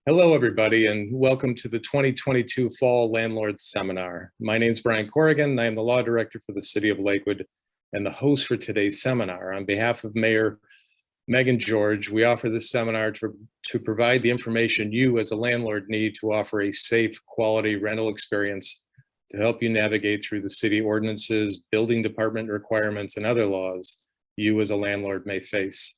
Hello, everybody, and welcome to the 2022 Fall Landlord Seminar. My name is Brian Corrigan, and I am the Law Director for the City of Lakewood and the host for today's seminar. On behalf of Mayor Megan George, we offer this seminar to provide the information you as a landlord need to offer a safe, quality rental experience to help you navigate through the city ordinances, building department requirements, and other laws you as a landlord may face.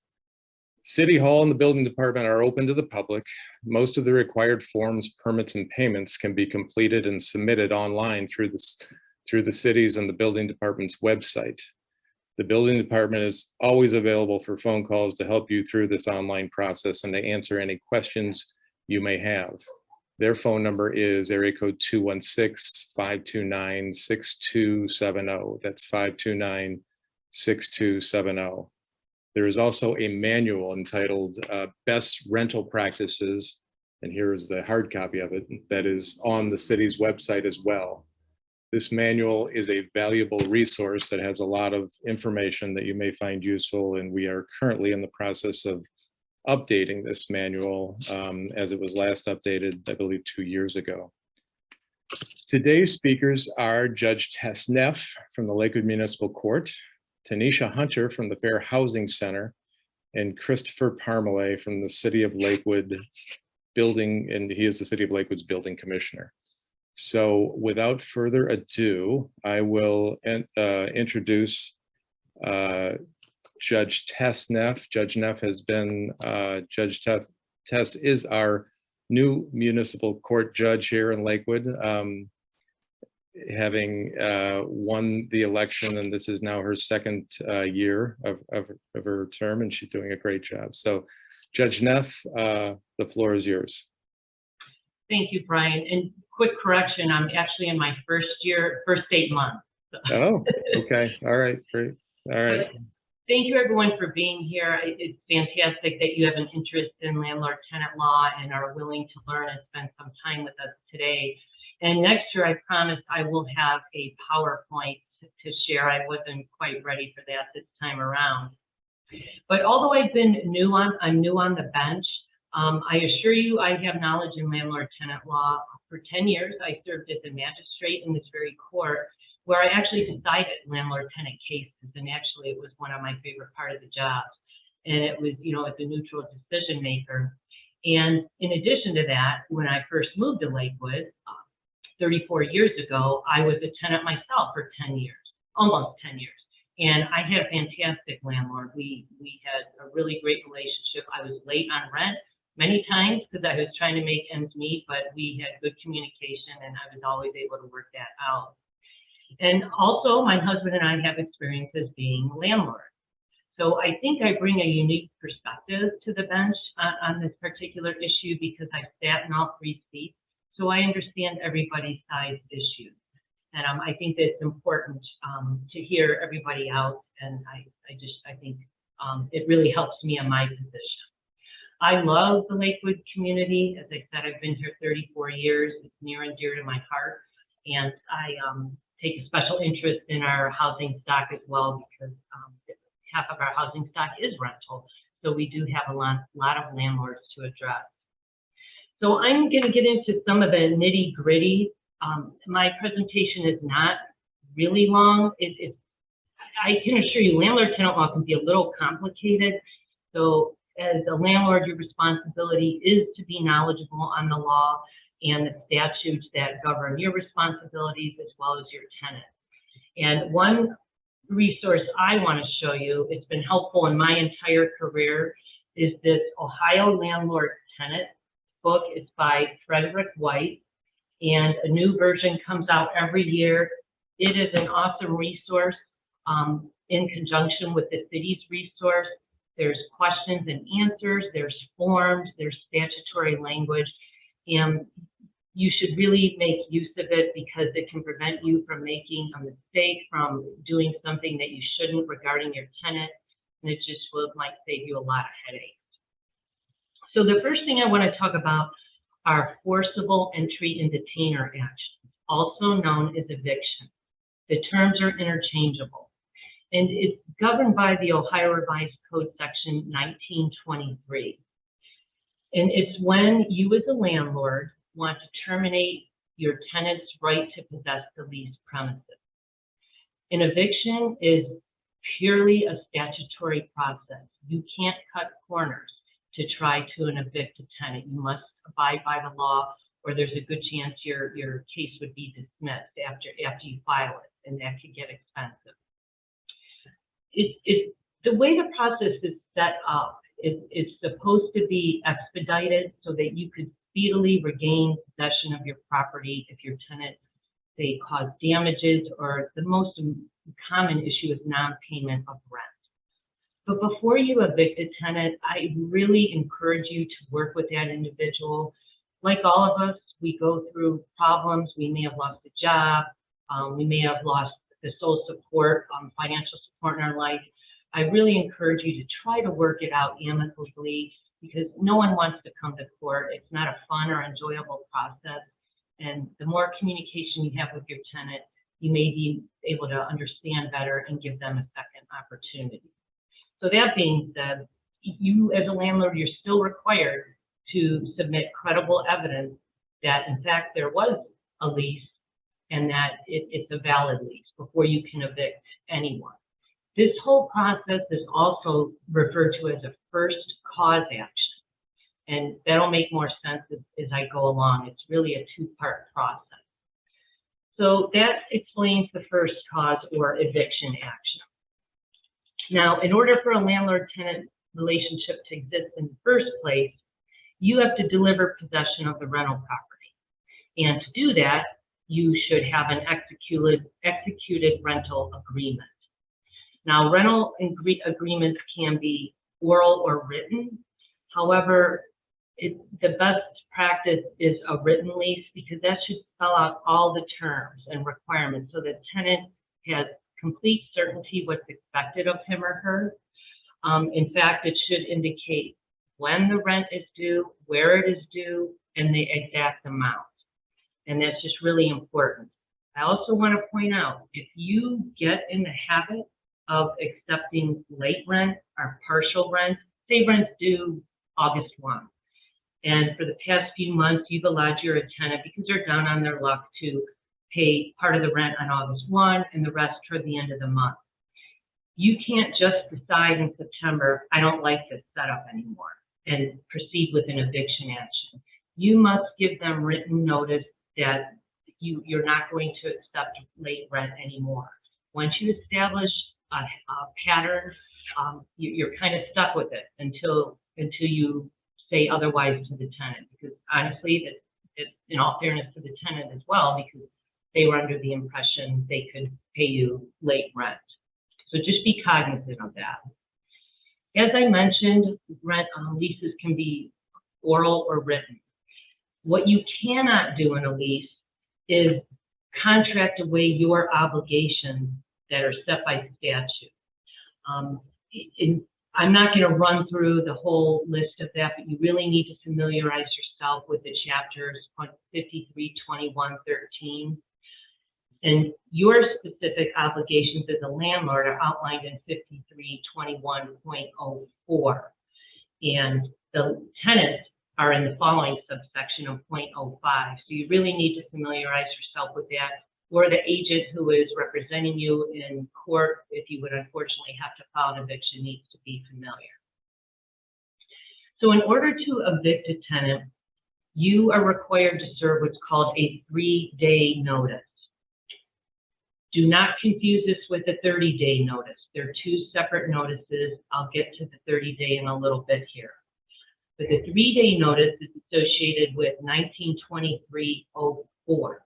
City Hall and the building department are open to the public. Most of the required forms, permits, and payments can be completed and submitted online through the city's and the building department's website. The building department is always available for phone calls to help you through this online process and to answer any questions you may have. Their phone number is area code 216-529-6270. That's 529-6270. There is also a manual entitled Best Rental Practices, and here is the hard copy of it, that is on the city's website as well. This manual is a valuable resource that has a lot of information that you may find useful, and we are currently in the process of updating this manual as it was last updated, I believe, 2 years ago. Today's speakers are Judge Tess Neff from the Lakewood Municipal Court, Tanisha Hunter from the Fair Housing Center, and Christopher Parmalee from the City of Lakewood Building, and he is the City of Lakewood's Building Commissioner. So without further ado, I will introduce Judge Tess Neff. Judge Neff has been, Judge Tess is our new municipal court judge here in Lakewood. Having won the election, and this is now her second year of her term, and she's doing a great job. So Judge Neff, the floor is yours. Thank you, Brian. And quick correction, I'm actually in my first 8 months. So. Oh, okay. All right, great. All right. But thank you everyone for being here. It's fantastic that you have an interest in landlord-tenant law and are willing to learn and spend some time with us today. And next year, I promise I will have a PowerPoint to share. I wasn't quite ready for that this time around. But although I'm new on the bench, I assure you I have knowledge in landlord-tenant law. For 10 years, I served as a magistrate in this very court, where I actually decided landlord-tenant cases, and actually it was one of my favorite part of the job. And it was, as a neutral decision maker. And in addition to that, when I first moved to Lakewood, 34 years ago, I was a tenant myself for 10 years, almost 10 years. And I had a fantastic landlord. We had a really great relationship. I was late on rent many times because I was trying to make ends meet, but we had good communication and I was always able to work that out. And also my husband and I have experience as being landlords. So I think I bring a unique perspective to the bench on this particular issue because I've sat in all 3 seats. So I understand everybody's side issues. And I think that it's important to hear everybody out. And I think it really helps me in my position. I love the Lakewood community. As I said, I've been here 34 years. It's near and dear to my heart. And I take a special interest in our housing stock as well, because half of our housing stock is rental. So we do have a lot of landlords to address. So I'm going to get into some of the nitty gritty. My presentation is not really long. I can assure you landlord-tenant law can be a little complicated. So as a landlord, your responsibility is to be knowledgeable on the law and the statutes that govern your responsibilities as well as your tenant. And one resource I want to show you, it's been helpful in my entire career, is this Ohio Landlord Tenant book. It's by Frederick White, and a new version comes out every year. It is an awesome resource in conjunction with the city's resource. There's questions and answers, there's forms, there's statutory language, and you should really make use of it because it can prevent you from making a mistake, from doing something that you shouldn't regarding your tenant, and it just might save you a lot of headaches. So the first thing I want to talk about are forcible entry and detainer actions, also known as eviction. The terms are interchangeable, and it's governed by the Ohio Revised Code section 1923. And it's when you as a landlord want to terminate your tenant's right to possess the leased premises. An eviction is purely a statutory process. You can't cut corners to try to evict a tenant. You must abide by the law, or there's a good chance your case would be dismissed after you file it, and that could get expensive. The way the process is set up, it's supposed to be expedited so that you could speedily regain possession of your property if your tenant, say, caused damages, or the most common issue is non-payment of rent. But before you evict a tenant, I really encourage you to work with that individual. Like all of us, we go through problems. We may have lost a job. We may have lost the sole support, financial support in our life. I really encourage you to try to work it out amicably, because no one wants to come to court. It's not a fun or enjoyable process. And the more communication you have with your tenant, you may be able to understand better and give them a second opportunity. So that being said, you as a landlord, you're still required to submit credible evidence that in fact there was a lease and that it's a valid lease before you can evict anyone. This whole process is also referred to as a first cause action. And that'll make more sense as I go along. It's really a two-part process. So that explains the first cause or eviction action. Now, in order for a landlord-tenant relationship to exist in the first place, you have to deliver possession of the rental property. And to do that, you should have an executed rental agreement. Now, rental agreements can be oral or written. However, the best practice is a written lease, because that should spell out all the terms and requirements so the tenant has complete certainty what's expected of him or her. In fact, it should indicate when the rent is due, where it is due, and the exact amount. And that's just really important. I also want to point out, if you get in the habit of accepting late rent or partial rent, say rent's due August 1, and for the past few months you've allowed your tenant, because they're down on their luck, to pay part of the rent on August 1 and the rest toward the end of the month. You can't just decide in September, I don't like this setup anymore, and proceed with an eviction action. You must give them written notice that you're not going to accept late rent anymore. Once you establish a pattern, you're kind of stuck with it until you say otherwise to the tenant, because honestly, that in all fairness to the tenant as well, because they were under the impression they could pay you late rent. So just be cognizant of that. As I mentioned, rent leases can be oral or written. What you cannot do in a lease is contract away your obligations that are set by statute. I'm not going to run through the whole list of that, but you really need to familiarize yourself with the chapters 53, 21, 13. And your specific obligations as a landlord are outlined in 5321.04. And the tenants are in the following subsection of 0.05. So you really need to familiarize yourself with that, or the agent who is representing you in court, if you would unfortunately have to file an eviction, needs to be familiar. So in order to evict a tenant, you are required to serve what's called a 3-day notice. Do not confuse this with a 30-day notice. They're two separate notices. I'll get to the 30-day in a little bit here. But the 3-day notice is associated with 1923-04.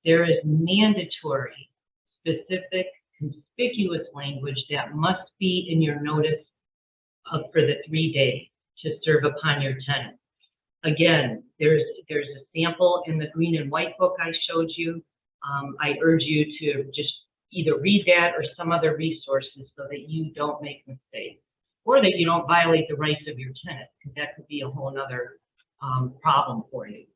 There is mandatory, specific, conspicuous language that must be in your notice for the 3 days to serve upon your tenant. Again, there's a sample in the green and white book I showed you. I urge you to just either read that or some other resources so that you don't make mistakes, or that you don't violate the rights of your tenant, because that could be a whole other problem for you.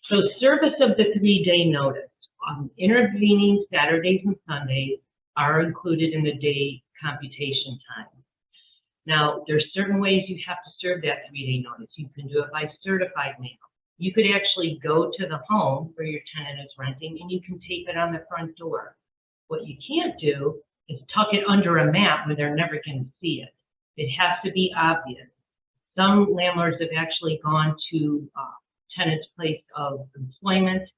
So service of the 3-day notice. Intervening Saturdays and Sundays are included in the day computation time. Now, there's certain ways you have to serve that 3-day notice. You can do it by certified mail. You could actually go to the home where your tenant is renting and you can tape it on the front door. What you can't do is tuck it under a mat where they're never going to see it. It has to be obvious. Some landlords have actually gone to tenants' place of employment,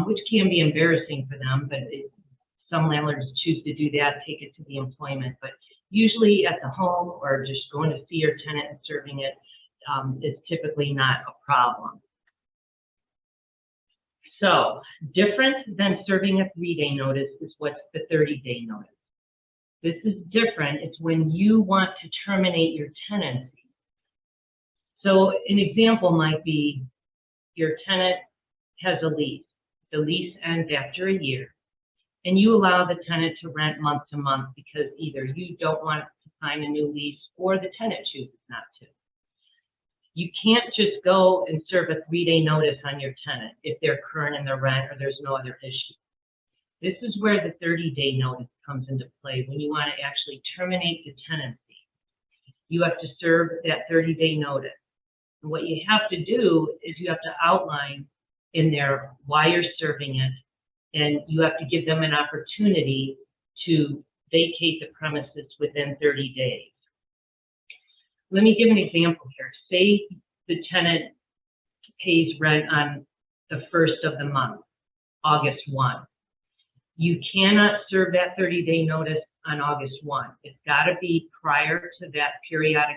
which can be embarrassing for them, but some landlords choose to do that, take it to the employment. But usually at the home or just going to see your tenant and serving it is typically not a problem. So different than serving a 3-day notice is what's the 30-day notice. This is different. It's when you want to terminate your tenancy. So an example might be your tenant has a lease. The lease ends after a year, and you allow the tenant to rent month to month because either you don't want to sign a new lease or the tenant chooses not to. You can't just go and serve a 3-day notice on your tenant if they're current in their rent or there's no other issue. This is where the 30-day notice comes into play when you want to actually terminate the tenancy. You have to serve that 30-day notice. And what you have to do is you have to outline in there why you're serving it, and you have to give them an opportunity to vacate the premises within 30 days. Let me give an example here. Say the tenant pays rent on the 1st of the month, August 1. You cannot serve that 30-day notice on August 1. It's got to be prior to that periodic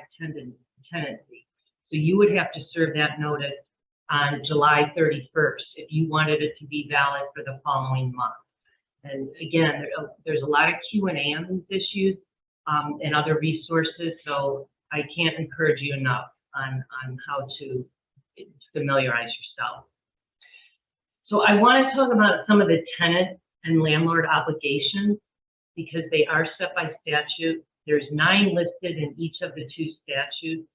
tenancy. So you would have to serve that notice on July 31st if you wanted it to be valid for the following month. And again, there's a lot of Q&A on these issues and other resources, so I can't encourage you enough on how to familiarize yourself. So I want to talk about some of the tenant and landlord obligations because they are set by statute. There's 9 listed in each of the 2 statutes.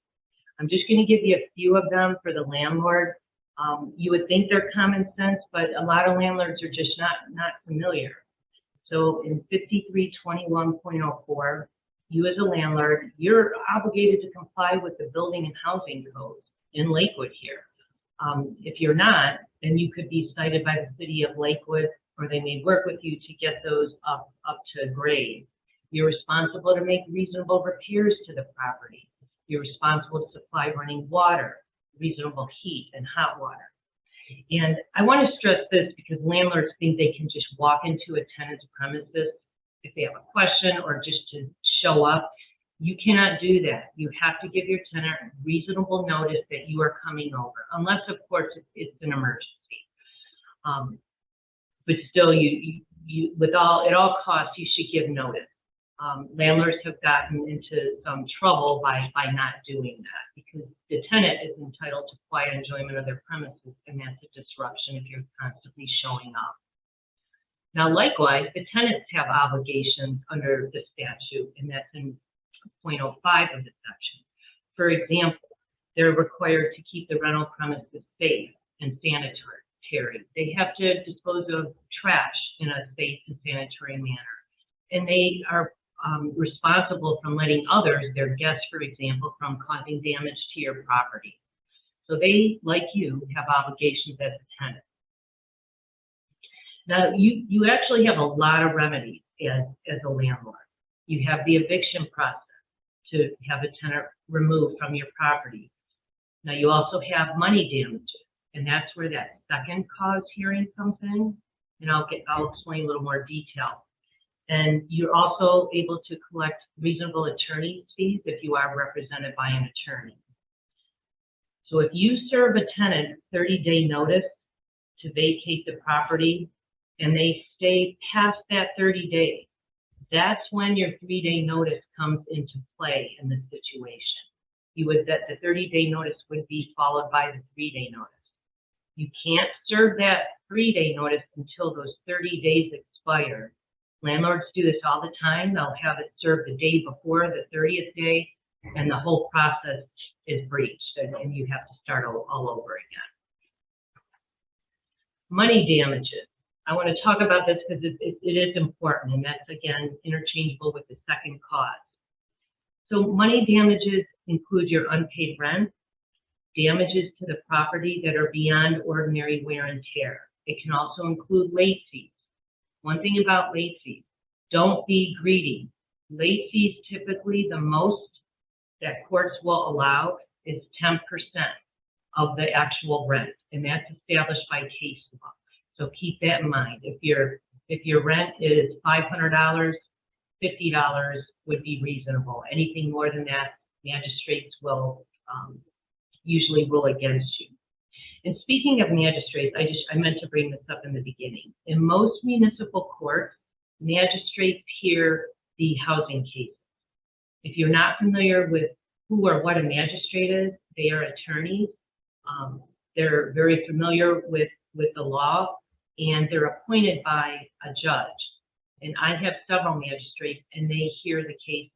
I'm just going to give you a few of them for the landlord. You would think they're common sense, but a lot of landlords are just not familiar. So in 5321.04, you as a landlord, you're obligated to comply with the building and housing codes in Lakewood here. If you're not, then you could be cited by the city of Lakewood, or they may work with you to get those up to grade. You're responsible to make reasonable repairs to the property. You're responsible to supply running water, reasonable heat and hot water. And I want to stress this because landlords think they can just walk into a tenant's premises if they have a question or just to show up. You cannot do that. You have to give your tenant reasonable notice that you are coming over, unless of course it's an emergency. But still, at all costs, you should give notice. Landlords have gotten into some trouble by not doing that because the tenant is entitled to quiet enjoyment of their premises, and that's a disruption if you're constantly showing up. Now, likewise, the tenants have obligations under the statute, and that's in 0.05 of the section. For example, they're required to keep the rental premises safe and sanitary. They have to dispose of trash in a safe and sanitary manner, and they are responsible from letting others, their guests, for example, from causing damage to your property. So they, like you, have obligations as a tenant. Now, you actually have a lot of remedies as a landlord. You have the eviction process to have a tenant removed from your property. Now, you also have money damages, and that's where that second cause hearing comes in, and I'll explain a little more detail. And you're also able to collect reasonable attorney's fees if you are represented by an attorney. So if you serve a tenant 30-day notice to vacate the property and they stay past that 30 days, that's when your 3-day notice comes into play in this situation. The 30-day notice would be followed by the 3-day notice. You can't serve that 3-day notice until those 30 days expire. Landlords do this all the time. They'll have it served the day before the 30th day, and the whole process is breached, and you have to start all over again. Money damages. I want to talk about this because it is important, and that's, again, interchangeable with the second cause. So money damages include your unpaid rent, damages to the property that are beyond ordinary wear and tear. It can also include late fees. One thing about late fees, don't be greedy. Late fees, typically the most that courts will allow is 10% of the actual rent, and that's established by case law. So keep that in mind. If your rent is $500, $50 would be reasonable. Anything more than that, magistrates will usually rule against you. And speaking of magistrates, I meant to bring this up in the beginning. In most municipal courts, magistrates hear the housing cases. If you're not familiar with who or what a magistrate is, they are attorneys. They're very familiar with the law, and they're appointed by a judge. And I have several magistrates, and they hear the case.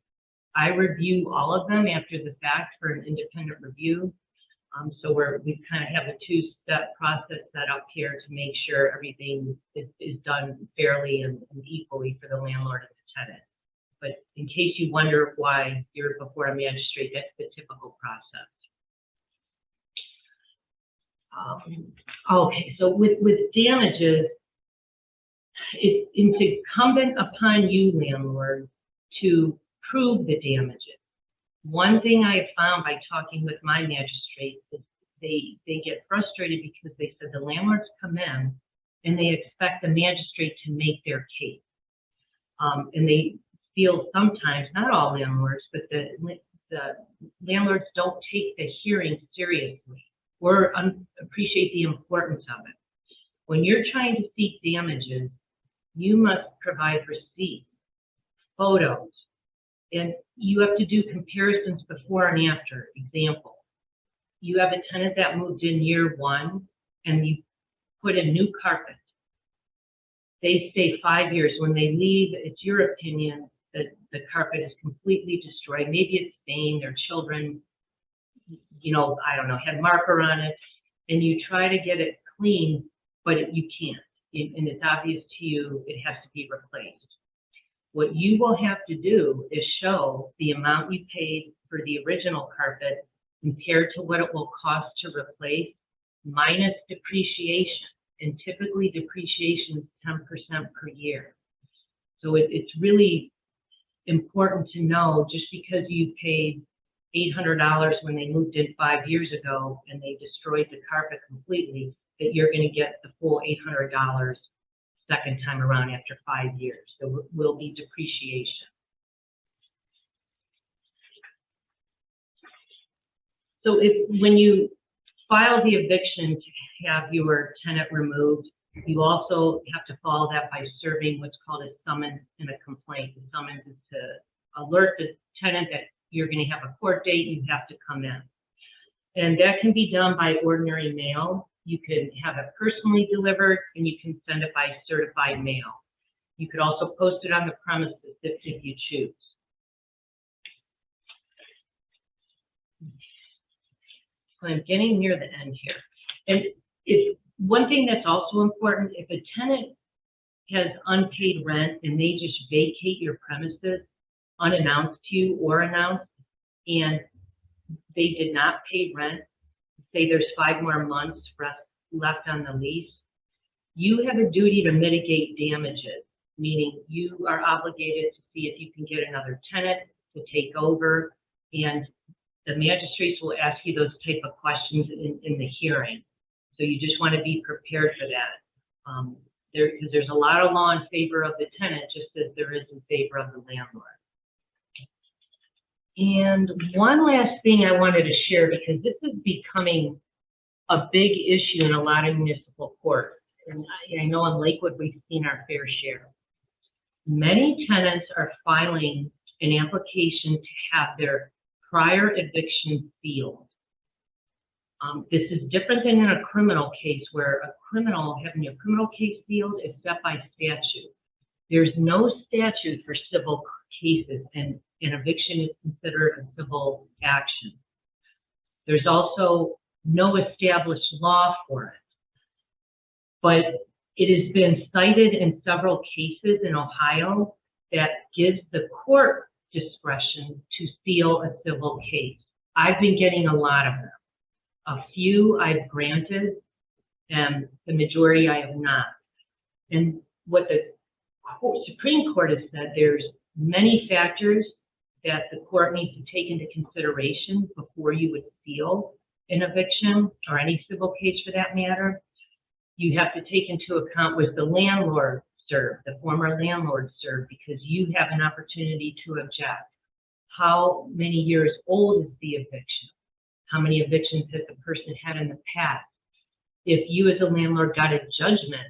I review all of them after the fact for an independent review. So we kind of have a two-step process set up here to make sure everything is done fairly and equally for the landlord and the tenant. But in case you wonder why you're before a magistrate, that's the typical process. Okay, so with damages, it's incumbent upon you, landlord, to prove the damages. One thing I have found by talking with my magistrates is they get frustrated because they said the landlords come in and they expect the magistrate to make their case. And they feel sometimes, not all landlords, but the landlords don't take the hearing seriously or appreciate the importance of it. When you're trying to seek damages, you must provide receipts, photos, and you have to do comparisons before and after. Example, you have a tenant that moved in year 1 and you put in new carpet. They stay 5 years. When they leave, it's your opinion that the carpet is completely destroyed. Maybe it's stained, their children, I don't know, had marker on it, and you try to get it clean, but you can't. And it's obvious to you it has to be replaced. What you will have to do is show the amount you paid for the original carpet compared to what it will cost to replace, minus depreciation. And typically depreciation is 10% per year. So it's really important to know, just because you paid $800 when they moved in 5 years ago and they destroyed the carpet completely, that you're going to get the full $800 second time around after 5 years. There will be depreciation. So when you file the eviction to have your tenant removed, you also have to follow that by serving what's called a summons and a complaint. The summons is to alert the tenant that you're going to have a court date, you have to come in. And that can be done by ordinary mail. You can have it personally delivered, and you can send it by certified mail. You could also post it on the premises if you choose. So I'm getting near the end here. And one thing that's also important, if a tenant has unpaid rent and they just vacate your premises unannounced to you or announced, and they did not pay rent, say there's 5 more months left on the lease, you have a duty to mitigate damages, meaning you are obligated to see if you can get another tenant to take over, and the magistrates will ask you those type of questions in the hearing. So you just want to be prepared for that. Because there's a lot of law in favor of the tenant, just as there is in favor of the landlord. And one last thing I wanted to share, because this is becoming a big issue in a lot of municipal courts. And I know in Lakewood we've seen our fair share. Many tenants are filing an application to have their prior eviction sealed. This is different than in a criminal case, where having a criminal case sealed is set by statute. There's no statute for civil cases, and an eviction is considered a civil action. There's also no established law for it. But it has been cited in several cases in Ohio that gives the court discretion to seal a civil case. I've been getting a lot of them. A few I've granted, and the majority I have not. And what the Supreme Court has said, there's many factors that the court needs to take into consideration before you would seal an eviction or any civil case for that matter. You have to take into account was the landlord served, the former landlord served, because you have an opportunity to object. How many years old is the eviction? How many evictions has the person had in the past? If you as a landlord got a judgment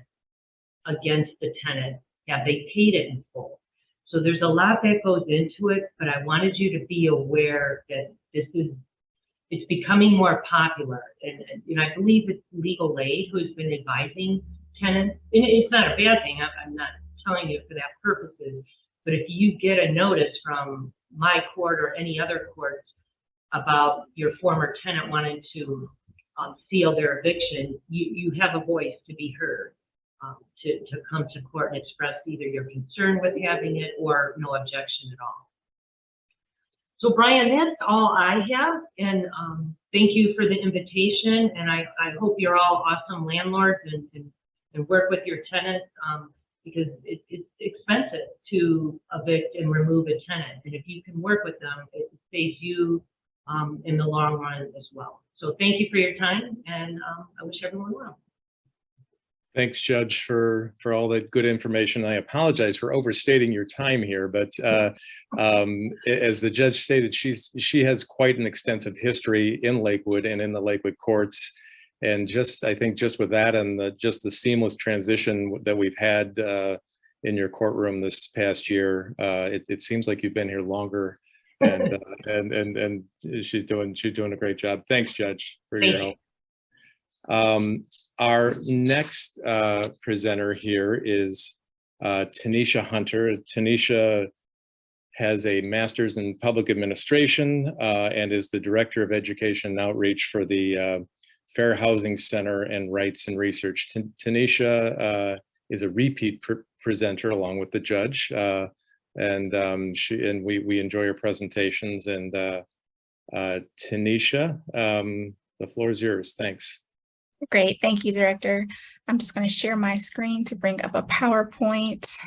against the tenant, have they paid it in full? So there's a lot that goes into it, but I wanted you to be aware that it's becoming more popular. And I believe it's Legal Aid who's been advising tenants. And it's not a bad thing. I'm not telling you for that purposes. But if you get a notice from my court or any other courts about your former tenant wanting to seal their eviction, you have a voice to be heard, to come to court and express either your concern with having it or no objection at all. So Brian, that's all I have, and thank you for the invitation, and I hope you're all awesome landlords and work with your tenants, because it's expensive to evict and remove a tenant, and if you can work with them, it saves you in the long run as well. So thank you for your time, and I wish everyone well. Thanks, Judge, for all that good information. I apologize for overstating your time here, but as the judge stated, she has quite an extensive history in Lakewood and in the Lakewood courts. And I think just with that and just the seamless transition that we've had in your courtroom this past year, it seems like you've been here longer. And she's doing a great job. Thanks, Judge, for your help. Our next presenter here is Tanisha Hunter. Tanisha has a master's in public administration and is the director of education and outreach for the Fair Housing Center and Rights and Research. Tanisha is a repeat presenter along with the judge, and we enjoy her presentations. And Tanisha, the floor is yours. Thanks. Great, thank you, Director. I'm just going to share my screen to bring up a PowerPoint.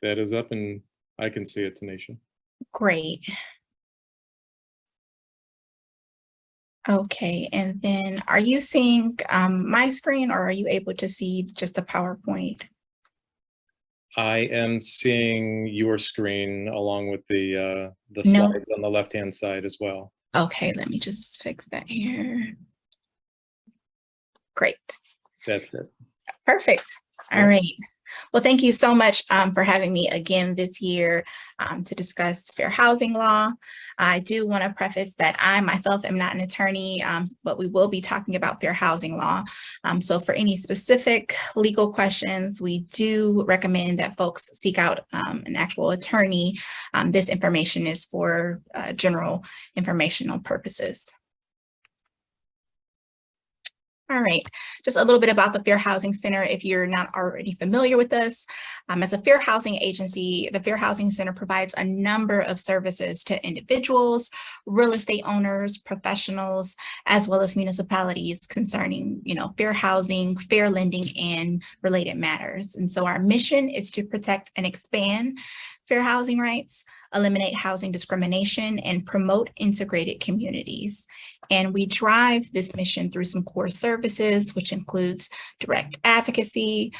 That is up and I can see it, Tanisha. Great. Okay, and then are you seeing my screen, or are you able to see just the PowerPoint? I am seeing your screen along with the slides on the left-hand side as well. Okay, let me just fix that here. Great. That's it. Perfect. All right. Well, thank you so much for having me again this year to discuss fair housing law. I do want to preface that I myself am not an attorney, but we will be talking about fair housing law. So for any specific legal questions, we do recommend that folks seek out an actual attorney. This information is for general informational purposes. All right, just a little bit about the Fair Housing Center if you're not already familiar with us. As a fair housing agency, the Fair Housing Center provides a number of services to individuals, real estate owners, professionals, as well as municipalities concerning, fair housing, fair lending, and related matters. And so our mission is to protect and expand fair housing rights, eliminate housing discrimination, and promote integrated communities. And we drive this mission through some core services, which includes direct advocacy,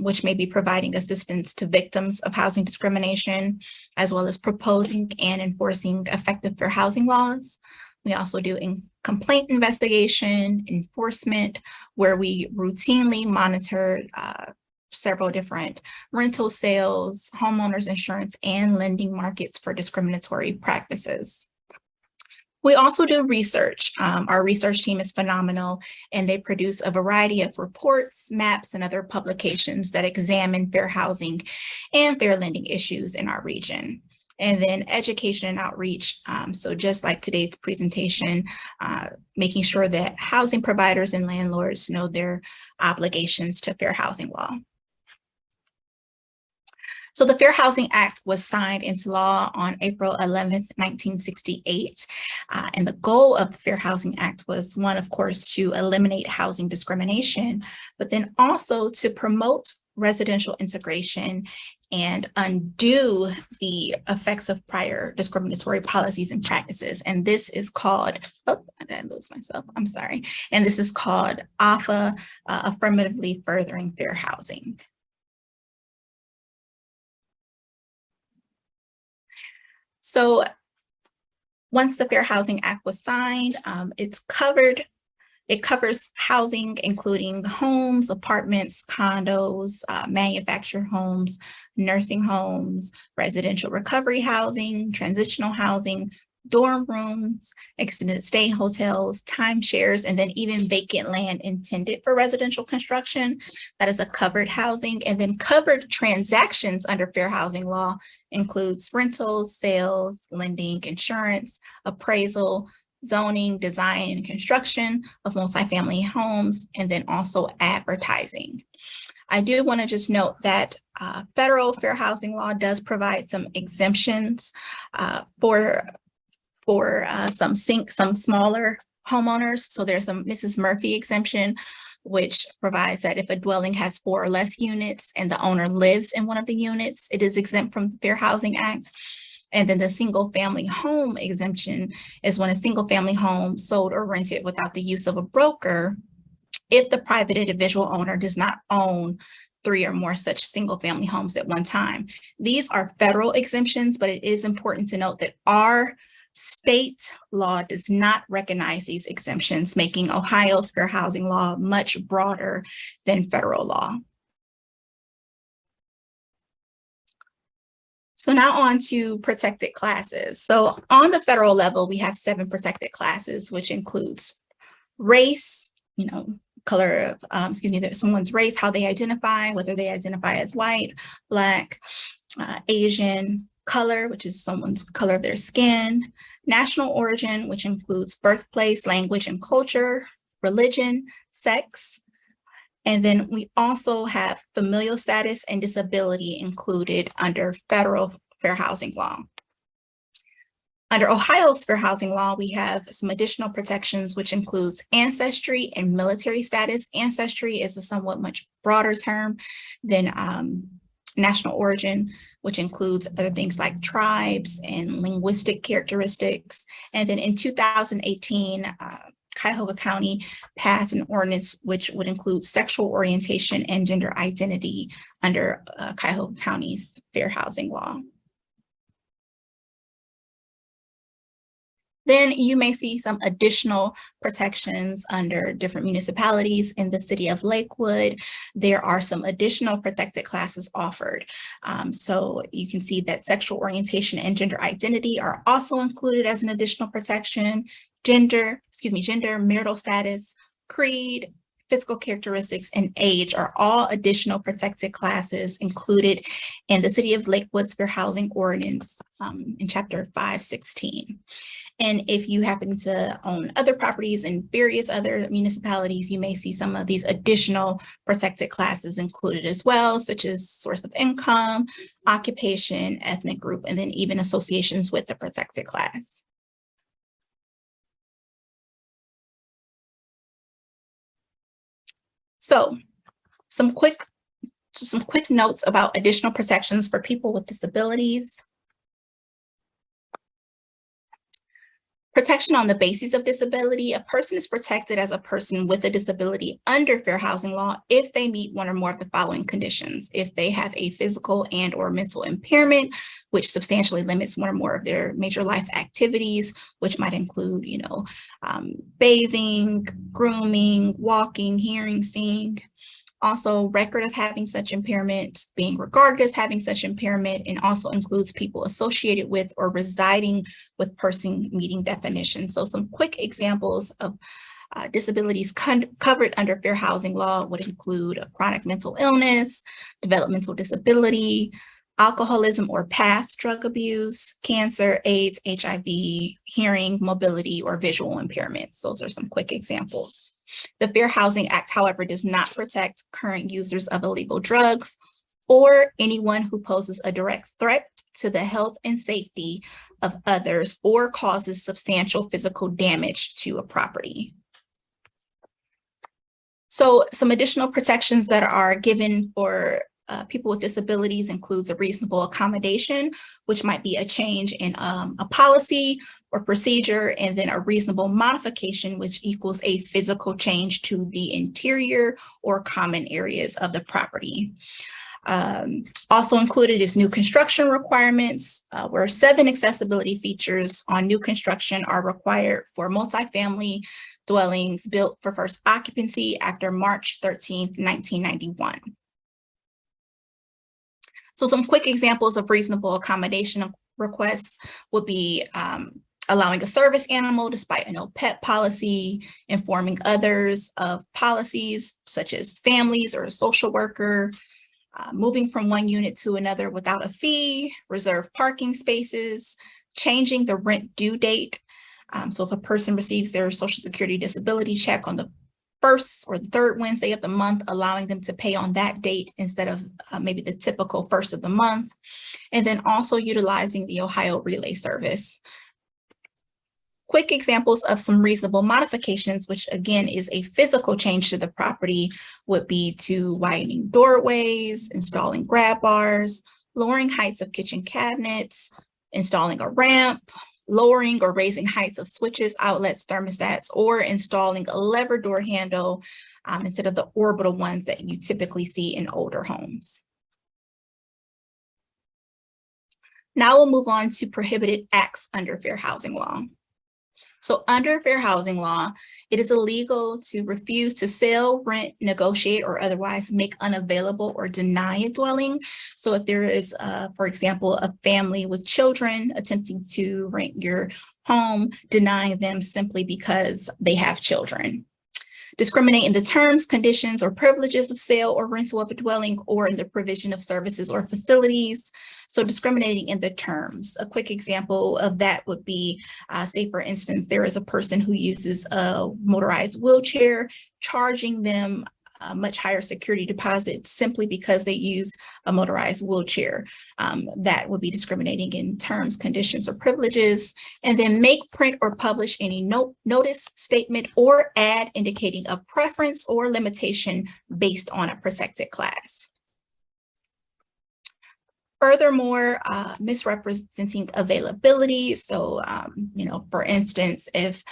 which may be providing assistance to victims of housing discrimination, as well as proposing and enforcing effective fair housing laws. We also do complaint investigation, enforcement, where we routinely monitor several different rental sales, homeowners insurance, and lending markets for discriminatory practices. We also do research. Our research team is phenomenal, and they produce a variety of reports, maps, and other publications that examine fair housing and fair lending issues in our region. And then education and outreach. So just like today's presentation, making sure that housing providers and landlords know their obligations to fair housing law. So the Fair Housing Act was signed into law on April 11th, 1968. And the goal of the Fair Housing Act was one, of course, to eliminate housing discrimination, but then also to promote residential integration and undo the effects of prior discriminatory policies and practices. And this is called, oh, I didn't lose myself, I'm sorry. And this is called AFA, Affirmatively Furthering Fair Housing. So once the Fair Housing Act was signed, it covers housing, including homes, apartments, condos, manufactured homes, nursing homes, residential recovery housing, transitional housing, dorm rooms, extended stay hotels, timeshares, and then even vacant land intended for residential construction. That is a covered housing. And then covered transactions under fair housing law includes rentals, sales, lending, insurance, appraisal, zoning, design, and construction of multifamily homes, and then also advertising. I do want to just note that federal fair housing law does provide some exemptions for some smaller homeowners. So there's a Mrs. Murphy exemption, which provides that if a dwelling has 4 or less units and the owner lives in one of the units, it is exempt from the Fair Housing Act. And then the single family home exemption is when a single family home sold or rented without the use of a broker, if the private individual owner does not own 3 or more such single family homes at one time. These are federal exemptions, but it is important to note that our state law does not recognize these exemptions, making Ohio's fair housing law much broader than federal law. So now on to protected classes. So on the federal level, we have 7 protected classes, which includes race, color of, someone's race, how they identify, whether they identify as white, Black, Asian, color, which is someone's color of their skin, national origin, which includes birthplace, language, and culture, religion, sex. And then we also have familial status and disability included under federal fair housing law. Under Ohio's fair housing law, we have some additional protections, which includes ancestry and military status. Ancestry is a somewhat much broader term than national origin, which includes other things like tribes and linguistic characteristics. And then in 2018, Cuyahoga County passed an ordinance which would include sexual orientation and gender identity under Cuyahoga County's fair housing law. Then you may see some additional protections under different municipalities. In the city of Lakewood, there are some additional protected classes offered. So you can see that sexual orientation and gender identity are also included as an additional protection. Gender, marital status, creed, physical characteristics, and age are all additional protected classes included in the city of Lakewood's fair housing ordinance in chapter 516. And if you happen to own other properties in various other municipalities, you may see some of these additional protected classes included as well, such as source of income, occupation, ethnic group, and then even associations with the protected class. So some quick notes about additional protections for people with disabilities. Protection on the basis of disability. A person is protected as a person with a disability under fair housing law if they meet one or more of the following conditions. If they have a physical and or mental impairment, which substantially limits one or more of their major life activities, which might include, bathing, grooming, walking, hearing, seeing. Also, record of having such impairment, being regarded as having such impairment, and also includes people associated with or residing with person meeting definitions. So some quick examples of disabilities covered under fair housing law would include a chronic mental illness, developmental disability, alcoholism or past drug abuse, cancer, AIDS, HIV, hearing, mobility, or visual impairments. Those are some quick examples. The Fair Housing Act, however, does not protect current users of illegal drugs or anyone who poses a direct threat to the health and safety of others or causes substantial physical damage to a property. So some additional protections that are given for people with disabilities includes a reasonable accommodation, which might be a change in a policy or procedure, and then a reasonable modification, which equals a physical change to the interior or common areas of the property. Also included is new construction requirements, where 7 accessibility features on new construction are required for multifamily dwellings built for first occupancy after March 13th, 1991. So some quick examples of reasonable accommodation requests would be allowing a service animal despite a no pet policy, informing others of policies such as families or a social worker, moving from one unit to another without a fee, reserved parking spaces, changing the rent due date. So if a person receives their Social Security disability check on the 1st or the 3rd Wednesday of the month, allowing them to pay on that date instead of maybe the typical 1st of the month. And then also utilizing the Ohio Relay Service. Quick examples of some reasonable modifications, which again is a physical change to the property, would be to widening doorways, installing grab bars, lowering heights of kitchen cabinets, installing a ramp, lowering or raising heights of switches, outlets, thermostats, or installing a lever door handle instead of the orbital ones that you typically see in older homes. Now we'll move on to prohibited acts under fair housing law. So under fair housing law, it is illegal to refuse to sell, rent, negotiate, or otherwise make unavailable or deny a dwelling. So if there is, for example, a family with children attempting to rent your home, denying them simply because they have children. Discriminate in the terms, conditions, or privileges of sale or rental of a dwelling or in the provision of services or facilities. So discriminating in the terms. A quick example of that would be, say for instance, there is a person who uses a motorized wheelchair, charging them a much higher security deposit simply because they use a motorized wheelchair. That would be discriminating in terms, conditions, or privileges. And then make, print, or publish any notice, statement, or ad indicating a preference or limitation based on a protected class. Furthermore, misrepresenting availability. So, for instance, if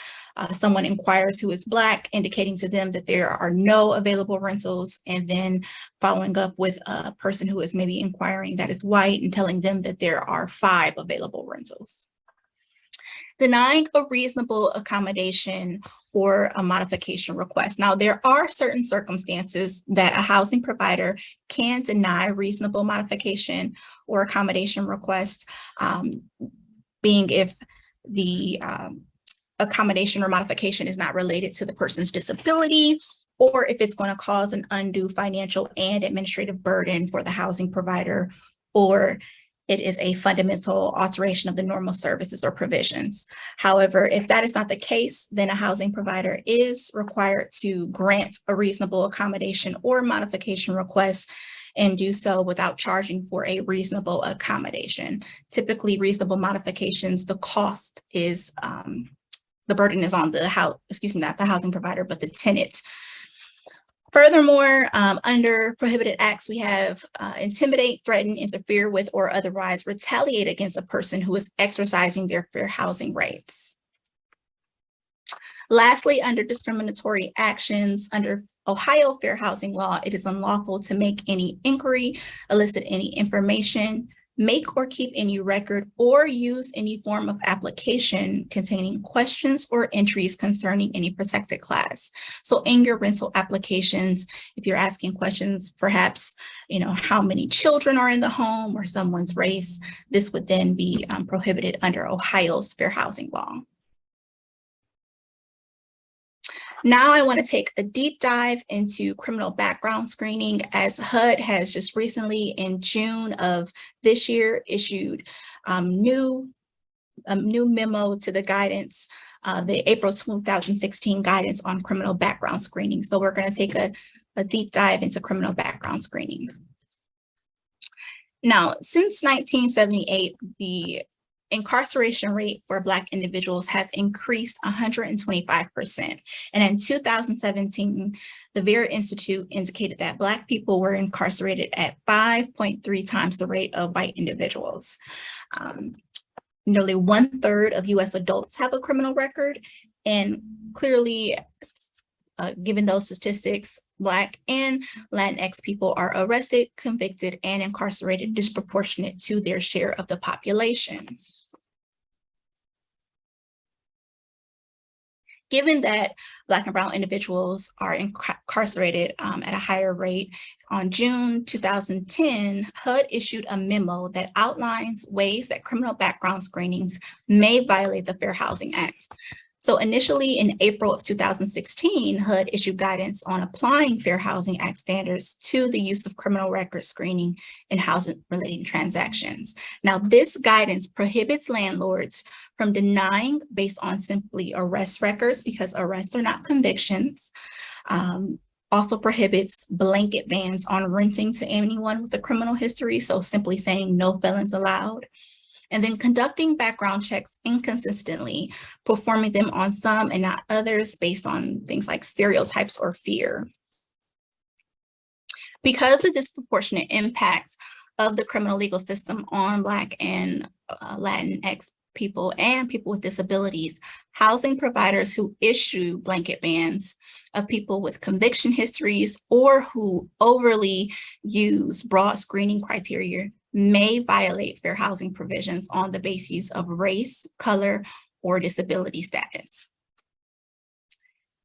someone inquires who is Black, indicating to them that there are no available rentals, and then following up with a person who is maybe inquiring that is white and telling them that there are 5 available rentals. Denying a reasonable accommodation or a modification request. Now, there are certain circumstances that a housing provider can deny reasonable modification or accommodation request, being if the accommodation or modification is not related to the person's disability, or if it's going to cause an undue financial and administrative burden for the housing provider, or it is a fundamental alteration of the normal services or provisions. However, if that is not the case, then a housing provider is required to grant a reasonable accommodation or modification request and do so without charging for a reasonable accommodation. Typically, reasonable modifications, the cost is, the burden is on the not the housing provider, but the tenant. Furthermore, under prohibited acts, we have intimidate, threaten, interfere with, or otherwise retaliate against a person who is exercising their fair housing rights. Lastly, under discriminatory actions, under Ohio fair housing law, it is unlawful to make any inquiry, elicit any information, make or keep any record, or use any form of application containing questions or entries concerning any protected class. So in your rental applications, if you're asking questions, perhaps, how many children are in the home or someone's race, this would then be prohibited under Ohio's fair housing law. Now I want to take a deep dive into criminal background screening, as HUD has just recently in June of this year issued a new memo to the guidance, the April 2016 guidance on criminal background screening. So we're going to take a deep dive into criminal background screening. Now, since 1978, the incarceration rate for Black individuals has increased 125%. And in 2017, the Vera Institute indicated that Black people were incarcerated at 5.3 times the rate of white individuals. Nearly 1/3 of US adults have a criminal record, and clearly, given those statistics, Black and Latinx people are arrested, convicted, and incarcerated disproportionate to their share of the population. Given that Black and brown individuals are incarcerated at a higher rate, on June 2010, HUD issued a memo that outlines ways that criminal background screenings may violate the Fair Housing Act. So initially in April of 2016, HUD issued guidance on applying Fair Housing Act standards to the use of criminal record screening in housing-related transactions. Now, this guidance prohibits landlords from denying based on simply arrest records, because arrests are not convictions. Also prohibits blanket bans on renting to anyone with a criminal history, so simply saying no felons allowed. And then conducting background checks inconsistently, performing them on some and not others based on things like stereotypes or fear. Because the disproportionate impacts of the criminal legal system on Black and Latinx people and people with disabilities, housing providers who issue blanket bans of people with conviction histories or who overly use broad screening criteria may violate fair housing provisions on the basis of race, color, or disability status.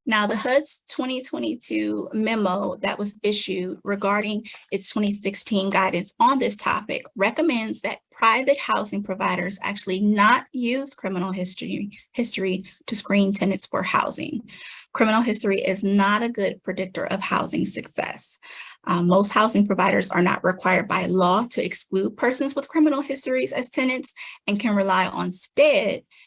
Now, the HUD's 2022 memo that was issued regarding its 2016 guidance on this topic recommends that private housing providers actually not use criminal history to screen tenants for housing. Criminal history is not a good predictor of housing success. Most housing providers are not required by law to exclude persons with criminal histories as tenants and can rely on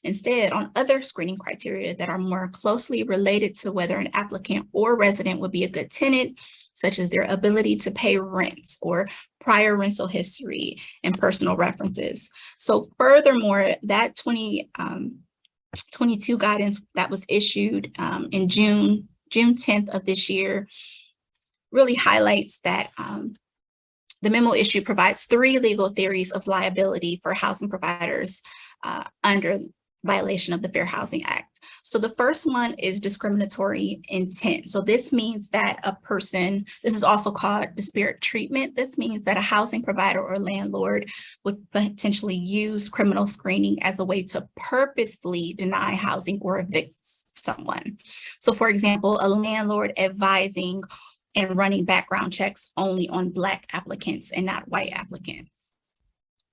instead on other screening criteria that are more closely related to whether an applicant or resident would be a good tenant, such as their ability to pay rent or prior rental history and personal references. So furthermore, that 2022 guidance that was issued in June 10th of this year really highlights that the memo issue provides 3 legal theories of liability for housing providers under violation of the Fair Housing Act. So the first one is discriminatory intent. So this means that a person, this is also called disparate treatment. This means that a housing provider or landlord would potentially use criminal screening as a way to purposefully deny housing or evict someone. So for example, a landlord advising and running background checks only on Black applicants and not white applicants.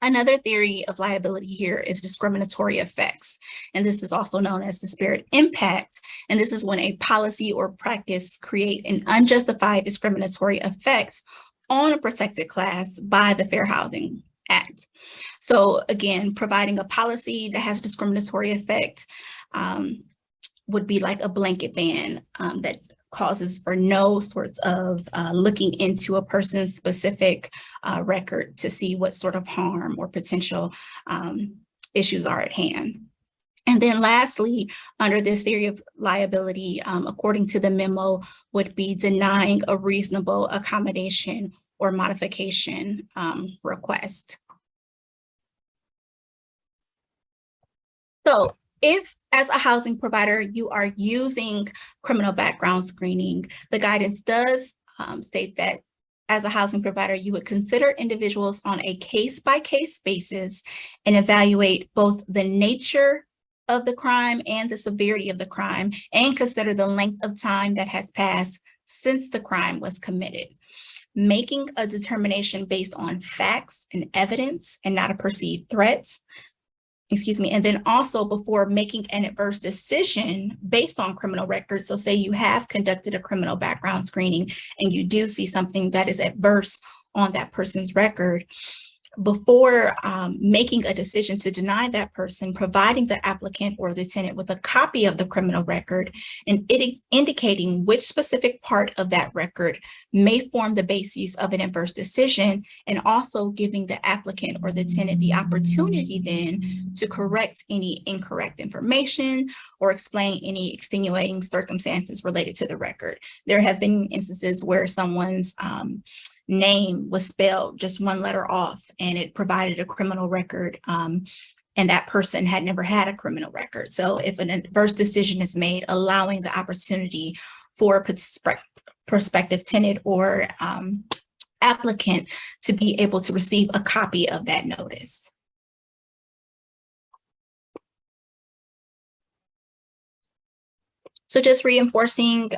Another theory of liability here is discriminatory effects, and this is also known as disparate impact. And this is when a policy or practice create an unjustified discriminatory effects on a protected class by the Fair Housing Act. So again, providing a policy that has discriminatory effect would be like a blanket ban that causes for no sorts of looking into a person's specific record to see what sort of harm or potential issues are at hand. And then lastly, under this theory of liability, according to the memo, would be denying a reasonable accommodation or modification request. So if as a housing provider, you are using criminal background screening, the guidance does state that as a housing provider, you would consider individuals on a case-by-case basis and evaluate both the nature of the crime and the severity of the crime, and consider the length of time that has passed since the crime was committed. Making a determination based on facts and evidence and not a perceived threat excuse me, and then also before making an adverse decision based on criminal records. So say you have conducted a criminal background screening and you do see something that is adverse on that person's record, before making a decision to deny that person, providing the applicant or the tenant with a copy of the criminal record and indicating which specific part of that record may form the basis of an adverse decision, and also giving the applicant or the tenant the opportunity then to correct any incorrect information or explain any extenuating circumstances related to the record. There have been instances where someone's name was spelled just one letter off and it provided a criminal record, and that person had never had a criminal record. So if an adverse decision is made, allowing the opportunity for a prospective tenant or applicant to be able to receive a copy of that notice. So just reinforcing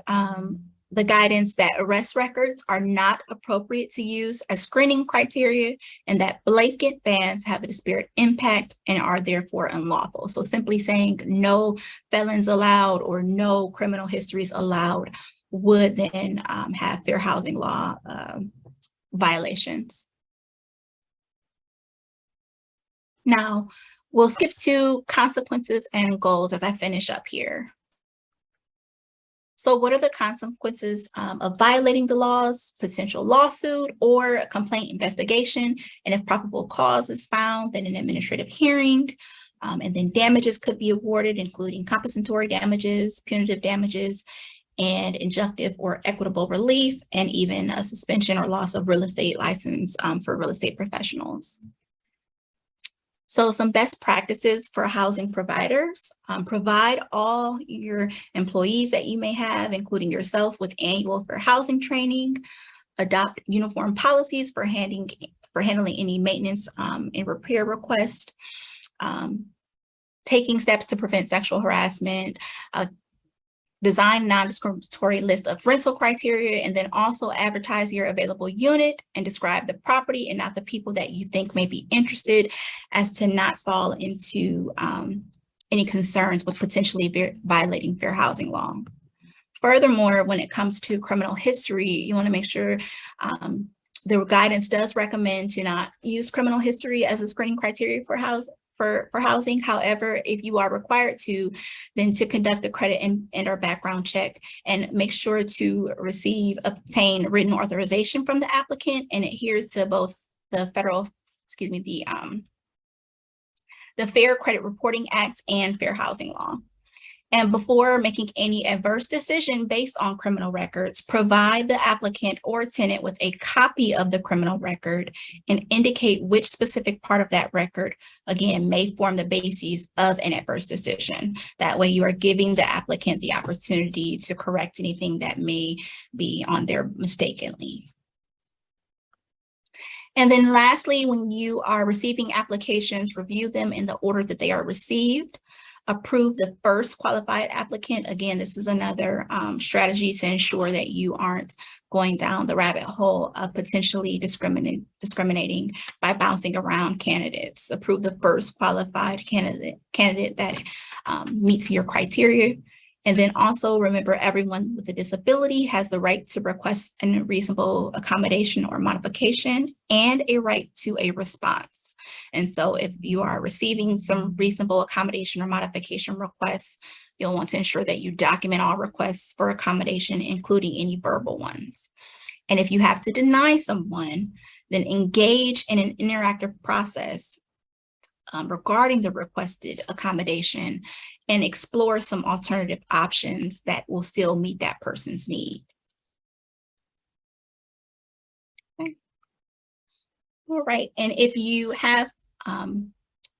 the guidance that arrest records are not appropriate to use as screening criteria, and that blanket bans have a disparate impact and are therefore unlawful. So simply saying no felons allowed or no criminal histories allowed would then have fair housing law violations. Now, we'll skip to consequences and goals as I finish up here. So what are the consequences of violating the laws? Potential lawsuit or a complaint investigation. And if probable cause is found, then an administrative hearing. And then damages could be awarded, including compensatory damages, punitive damages, and injunctive or equitable relief, and even a suspension or loss of real estate license for real estate professionals. So some best practices for housing providers: provide all your employees that you may have, including yourself, with annual fair housing training. Adopt uniform policies for handling any maintenance and repair requests. Taking steps to prevent sexual harassment. Design non-discriminatory list of rental criteria, and then also advertise your available unit and describe the property and not the people that you think may be interested, as to not fall into any concerns with potentially violating fair housing law. Furthermore, when it comes to criminal history, you want to make sure the guidance does recommend to not use criminal history as a screening criteria for housing. However, if you are required to, then to conduct a credit and or background check, and make sure to obtain written authorization from the applicant and adhere to both the the Fair Credit Reporting Act and Fair Housing Law. And before making any adverse decision based on criminal records, provide the applicant or tenant with a copy of the criminal record and indicate which specific part of that record, again, may form the basis of an adverse decision. That way you are giving the applicant the opportunity to correct anything that may be on there mistakenly. And then lastly, when you are receiving applications, review them in the order that they are received. Approve the first qualified applicant. Again, this is another strategy to ensure that you aren't going down the rabbit hole of potentially discriminating by bouncing around candidates. Approve the first qualified candidate that meets your criteria. And then also remember, everyone with a disability has the right to request a reasonable accommodation or modification and a right to a response. And so if you are receiving some reasonable accommodation or modification requests, you'll want to ensure that you document all requests for accommodation, including any verbal ones. And if you have to deny someone, then engage in an interactive process regarding the requested accommodation and explore some alternative options that will still meet that person's need. Okay. All right, and if you have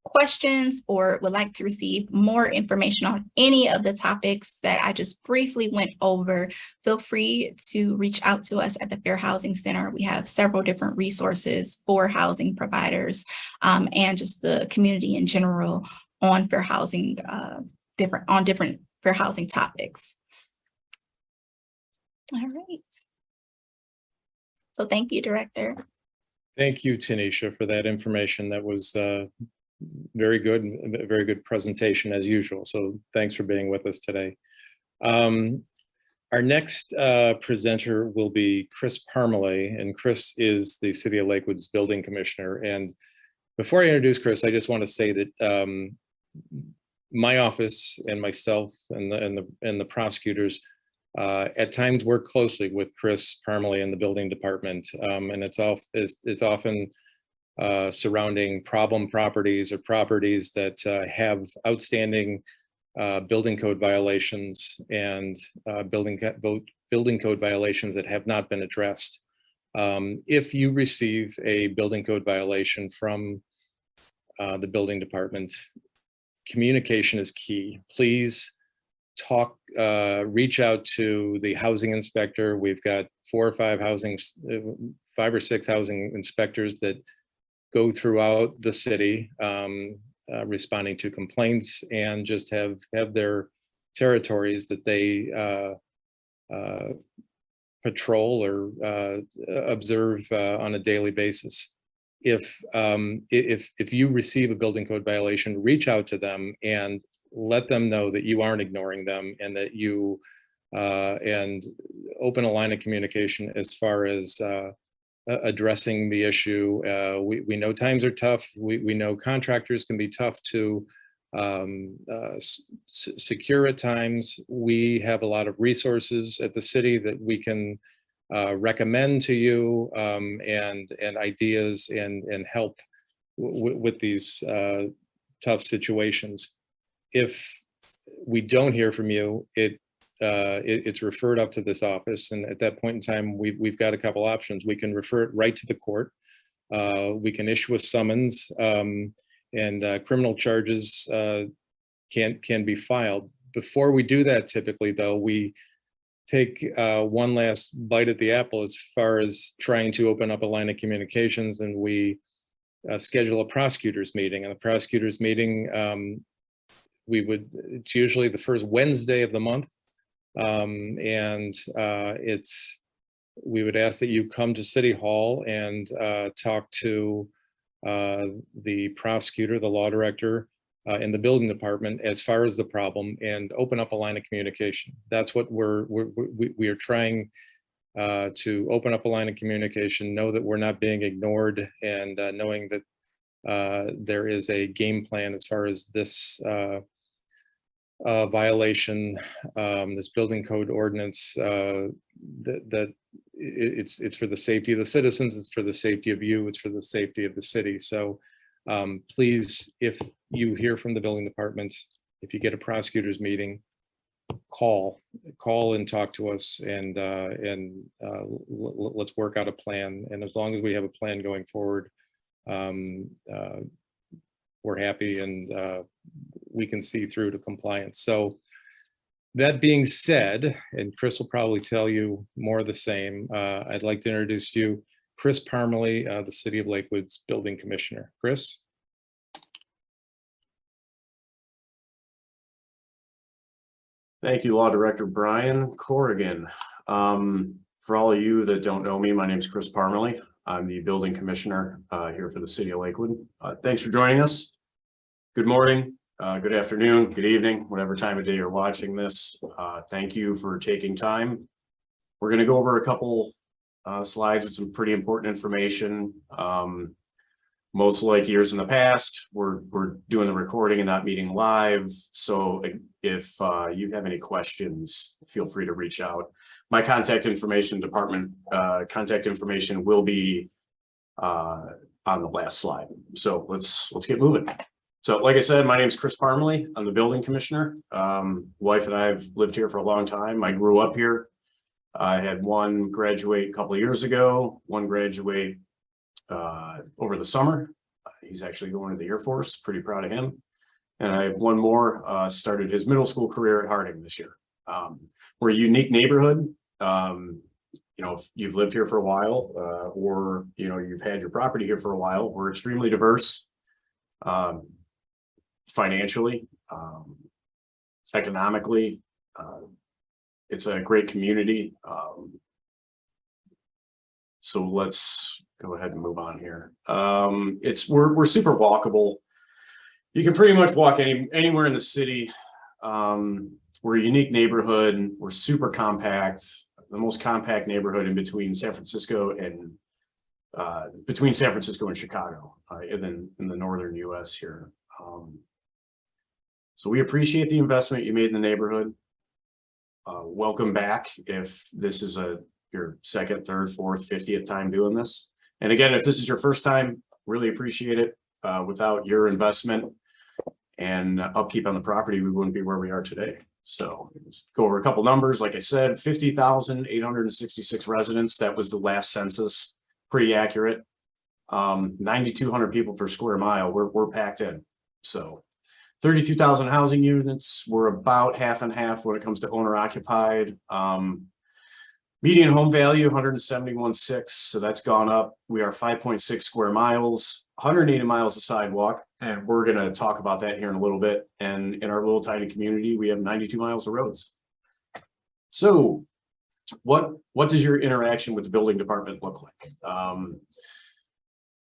questions or would like to receive more information on any of the topics that I just briefly went over, feel free to reach out to us at the Fair Housing Center. We have several different resources for housing providers and just the community in general on fair housing, different fair housing topics. All right. So thank you, Director. Thank you, Tanisha, for that information. That was very good presentation as usual. So thanks for being with us today. Our next presenter will be Chris Parmalee, and Chris is the City of Lakewood's building commissioner. And before I introduce Chris, I just want to say that my office and myself and the prosecutors at times work closely with Chris Parmalee in the building department, and it's often surrounding problem properties or properties that have outstanding building code violations and building code violations that have not been addressed. If you receive a building code violation from the building department, communication is key. Please reach out to the housing inspector. We've got 5 or 6 housing inspectors that go throughout the city, responding to complaints, and just have their territories that they patrol or observe on a daily basis. If you receive a building code violation, reach out to them and let them know that you aren't ignoring them, and that you and open a line of communication as far as addressing the issue. We know times are tough. We know contractors can be tough to secure at times. We have a lot of resources at the city that we can recommend to you, and ideas and help with these tough situations. If we don't hear from you, it's referred up to this office, and at that point in time, we've got a couple options. We can refer it right to the court. We can issue a summons, and criminal charges can be filed. Before we do that, typically though, we take one last bite at the apple as far as trying to open up a line of communications, and we schedule a prosecutors meeting. And the prosecutors meeting, it's usually the first Wednesday of the month. We would ask that you come to City Hall and talk to the prosecutor, the law director, in the building department as far as the problem, and open up a line of communication. That's what we are trying to open up a line of communication, know that we're not being ignored, and knowing that there is a game plan as far as this violation, this building code ordinance, that it's for the safety of the citizens, it's for the safety of you, it's for the safety of the city. So please, if you hear from the building department, if you get a prosecutor's meeting, call and talk to us, and let's work out a plan. And as long as we have a plan going forward, we're happy, and we can see through to compliance. So that being said, and Chris will probably tell you more of the same, I'd like to introduce you, Chris Parmalee, the City of Lakewood's building commissioner. Chris. Thank you, Law Director Brian Corrigan. For all of you that don't know me, my name is Chris Parmalee. I'm the building commissioner here for the City of Lakewood. Thanks for joining us. Good morning, good afternoon, good evening, whatever time of day you're watching this. Thank you for taking time. We're going to go over a couple slides with some pretty important information. Most like years in the past, we're doing the recording and not meeting live. So if you have any questions, feel free to reach out. My contact information contact information will be on the last slide. So let's get moving. So like I said, my name is Chris Parmalee. I'm the building commissioner. Wife and I have lived here for a long time. I grew up here. I had one graduate a couple of years ago, one graduate over the summer. He's actually going to the Air Force, pretty proud of him. And I have one more, started his middle school career at Harding this year. We're a unique neighborhood. You know, if you've lived here for a while, or, you know, you've had your property here for a while, we're extremely diverse, financially, economically. It's a great community. So let's go ahead and move on here. We're super walkable. You can pretty much walk anywhere in the city. We're a unique neighborhood. We're super compact, the most compact neighborhood in between San Francisco and Chicago, in the northern US here. So we appreciate the investment you made in the neighborhood. Welcome back if this is your second, third, fourth, 50th time doing this. And again, if this is your first time, really appreciate it. Without your investment and upkeep on the property, we wouldn't be where we are today. So let's go over a couple numbers. Like I said, 50,866 residents. That was the last census. Pretty accurate. 9,200 people per square mile. We're packed in. So 32,000 housing units. We're about half and half when it comes to owner occupied. Median home value 171.6, so that's gone up. We are 5.6 square miles, 180 miles of sidewalk, and we're going to talk about that here in a little bit. And in our little tiny community, we have 92 miles of roads. So what does your interaction with the building department look like?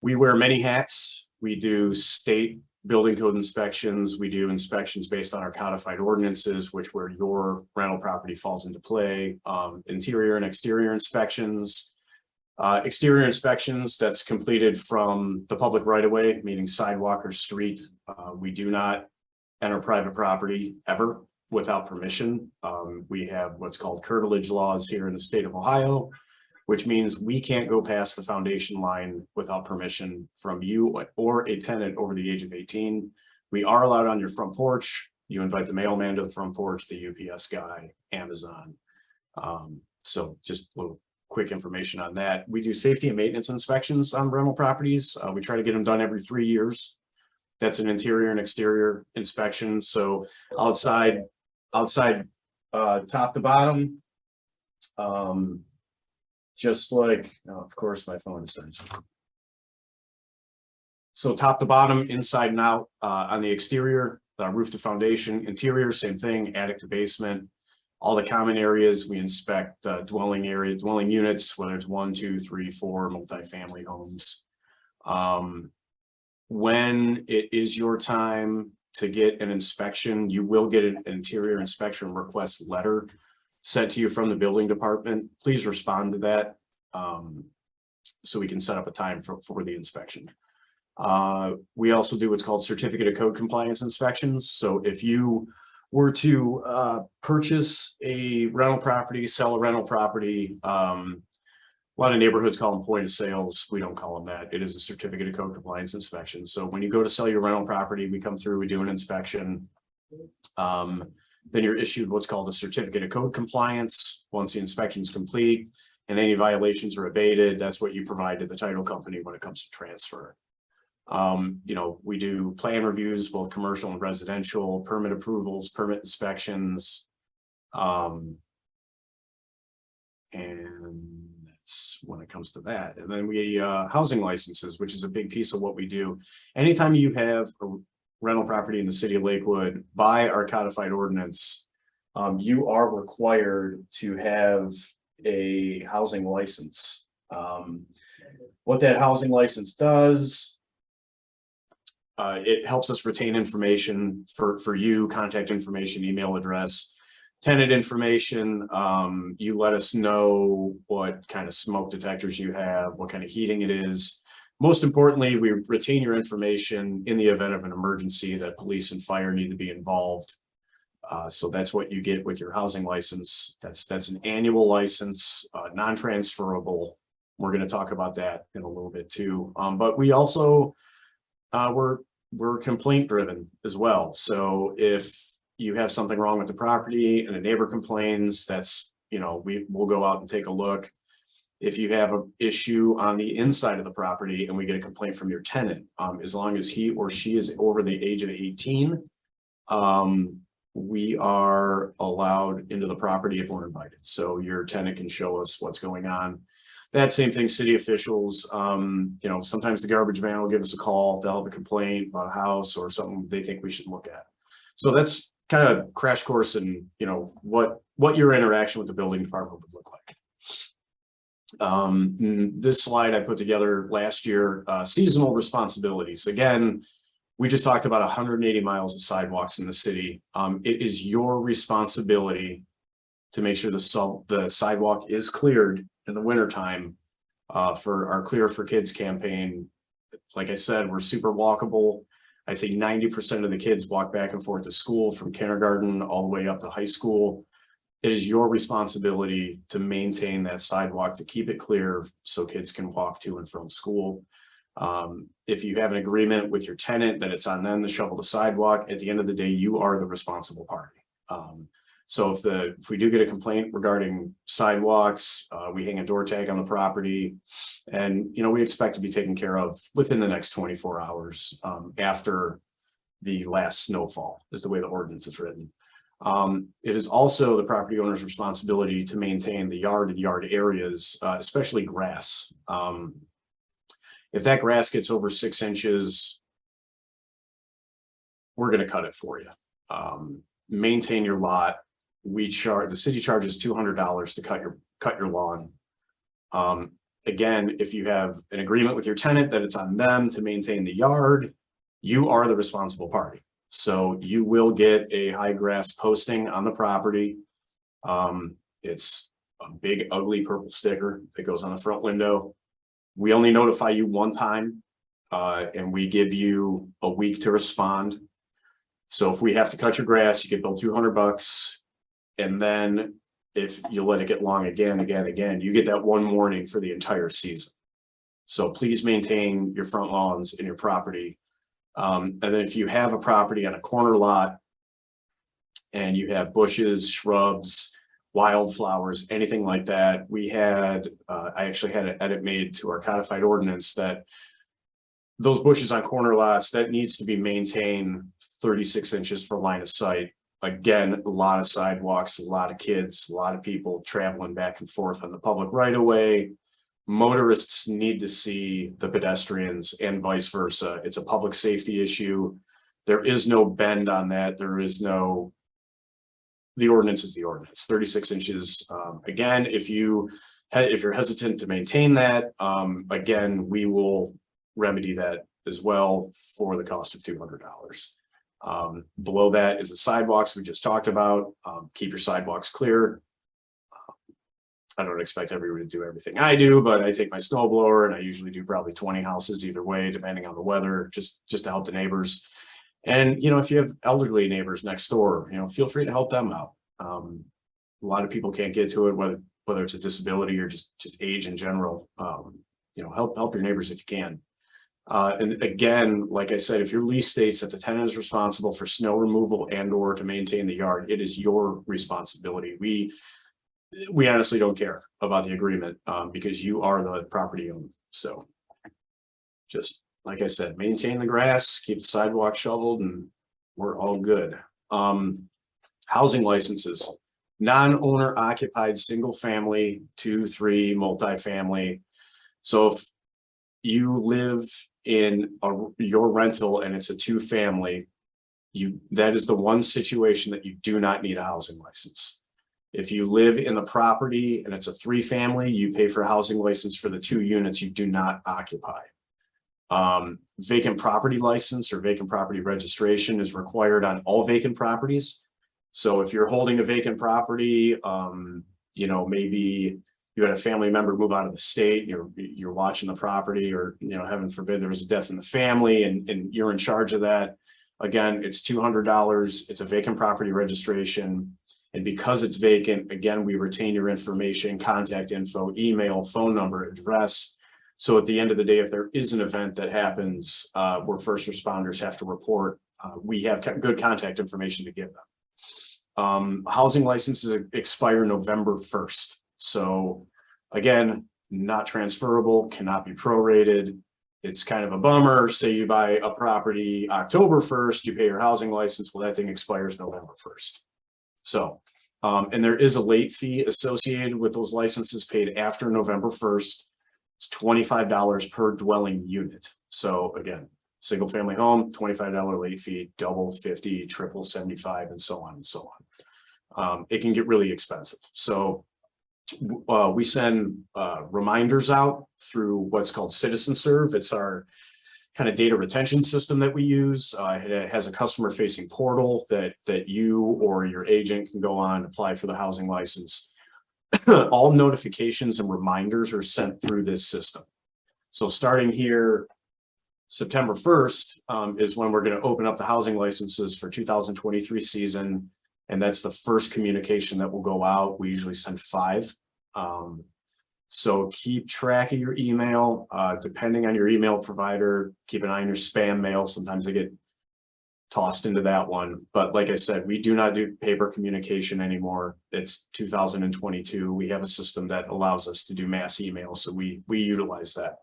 We wear many hats. We do state building code inspections. We do inspections based on our codified ordinances, which where your rental property falls into play. Interior and exterior inspections. Exterior inspections that's completed from the public right of way, meaning sidewalk or street. We do not enter private property ever without permission. We have what's called curtilage laws here in the state of Ohio, which means we can't go past the foundation line without permission from you or a tenant over the age of 18. We are allowed on your front porch. You invite the mailman to the front porch, the UPS guy, Amazon. So just a little quick information on that. We do safety and maintenance inspections on rental properties. We try to get them done every 3 years. That's an interior and exterior inspection. So outside top to bottom, just like, oh, of course, my phone decides. So top to bottom, inside and out, on the exterior, roof to foundation, interior, same thing, attic to basement. All the common areas, we inspect dwelling units, whether it's 1, 2, 3, 4 multifamily homes. When it is your time to get an inspection, you will get an interior inspection request letter sent to you from the building department. Please respond to that so we can set up a time for the inspection. We also do what's called certificate of code compliance inspections. So if you were to purchase a rental property, sell a rental property, a lot of neighborhoods call them point of sales. We don't call them that. It is a certificate of code compliance inspection. So when you go to sell your rental property, we come through, we do an inspection. Then you're issued what's called a certificate of code compliance. Once the inspection is complete and any violations are abated, that's what you provide to the title company when it comes to transfer. You know, we do plan reviews, both commercial and residential, permit approvals, permit inspections. And that's when it comes to that. And then we housing licenses, which is a big piece of what we do. Anytime you have a rental property in the city of Lakewood, by our codified ordinance, you are required to have a housing license. What that housing license does, it helps us retain information for you, contact information, email address, tenant information. You let us know what kind of smoke detectors you have, what kind of heating it is. Most importantly, we retain your information in the event of an emergency that police and fire need to be involved. So that's what you get with your housing license. That's an annual license, non-transferable. We're going to talk about that in a little bit too. But we also, we're complaint driven as well. So if you have something wrong with the property and a neighbor complains, that's, you know, we'll go out and take a look. If you have an issue on the inside of the property and we get a complaint from your tenant, as long as he or she is over the age of 18, we are allowed into the property if we're invited. So your tenant can show us what's going on. That same thing, city officials, you know, sometimes the garbage man will give us a call. They'll have a complaint about a house or something they think we should look at. So that's kind of crash course in, you know, what your interaction with the building department would look like. This slide I put together last year, seasonal responsibilities. Again, We just talked about 180 miles of sidewalks in the city. It is your responsibility to make sure the sidewalk is cleared in the wintertime for our Clear for Kids campaign. Like I said, we're super walkable. I'd say 90% of the kids walk back and forth to school from kindergarten all the way up to high school. It is your responsibility to maintain that sidewalk, to keep it clear so kids can walk to and from school. If you have an agreement with your tenant that it's on them to shovel the sidewalk, at the end of the day, you are the responsible party. So if we do get a complaint regarding sidewalks, we hang a door tag on the property, and we expect to be taken care of within the next 24 hours after the last snowfall, is the way the ordinance is written. It is also the property owner's responsibility to maintain the yard and yard areas, especially grass. If that grass gets over 6 inches, we're going to cut it for you. Maintain your lot. The city charges $200 to cut your lawn. Again, if you have an agreement with your tenant that it's on them to maintain the yard, you are the responsible party. So you will get a high grass posting on the property. It's a big, ugly purple sticker that goes on the front window. We only notify you one time, and we give you a week to respond. So if we have to cut your grass, you get billed $200. And then if you let it get long again, you get that one warning for the entire season. So please maintain your front lawns and your property. And then if you have a property on a corner lot and you have bushes, shrubs, wildflowers, anything like that, I actually had an edit made to our codified ordinance that those bushes on corner lots, that needs to be maintained 36 inches for line of sight. Again, a lot of sidewalks, a lot of kids, a lot of people traveling back and forth on the public right of way. Motorists need to see the pedestrians and vice versa. It's a public safety issue. There is no bend on that. The ordinance is the ordinance, 36 inches. Again, if you're hesitant to maintain that, again, we will remedy that as well for the cost of $200. Below that is the sidewalks we just talked about. Keep your sidewalks clear. I don't expect everyone to do everything I do, but I take my snow blower and I usually do probably 20 houses either way, depending on the weather, just to help the neighbors. And, if you have elderly neighbors next door, feel free to help them out. A lot of people can't get to it, whether it's a disability or just age in general. Help your neighbors if you can. And again, like I said, if your lease states that the tenant is responsible for snow removal and or to maintain the yard, it is your responsibility. We honestly don't care about the agreement because you are the property owner. So just like I said, maintain the grass, keep the sidewalk shoveled, and we're all good. Housing licenses, non-owner occupied single family, 2, 3, multifamily. So if you live in your rental and it's a 2-family, that is the one situation that you do not need a housing license. If you live in the property and it's a 3-family, you pay for a housing license for the 2 units you do not occupy. Vacant property license or vacant property registration is required on all vacant properties. So if you're holding a vacant property, maybe you had a family member move out of the state, you're watching the property, or heaven forbid there was a death in the family and you're in charge of that. Again, it's $200. It's a vacant property registration. And because it's vacant, again, we retain your information, contact info, email, phone number, address. So at the end of the day, if there is an event that happens where first responders have to report, we have good contact information to give them. Housing licenses expire November 1st. So again, not transferable, cannot be prorated. It's kind of a bummer. Say you buy a property October 1st, you pay your housing license. Well, that thing expires November 1st. So, and there is a late fee associated with those licenses paid after November 1st. It's $25 per dwelling unit. So again, single family home, $25 late fee, double 50, triple 75, and so on and so on. It can get really expensive. So we send reminders out through what's called Citizen Serve. It's our kind of data retention system that we use. It has a customer facing portal that you or your agent can go on, apply for the housing license. All notifications and reminders are sent through this system. So starting here, September 1st is when we're going to open up the housing licenses for 2023 season. And that's the first communication that will go out. We usually send 5. So keep track of your email, depending on your email provider, keep an eye on your spam mail. Sometimes they get tossed into that one. But like I said, we do not do paper communication anymore. It's 2022. We have a system that allows us to do mass email. So we utilize that.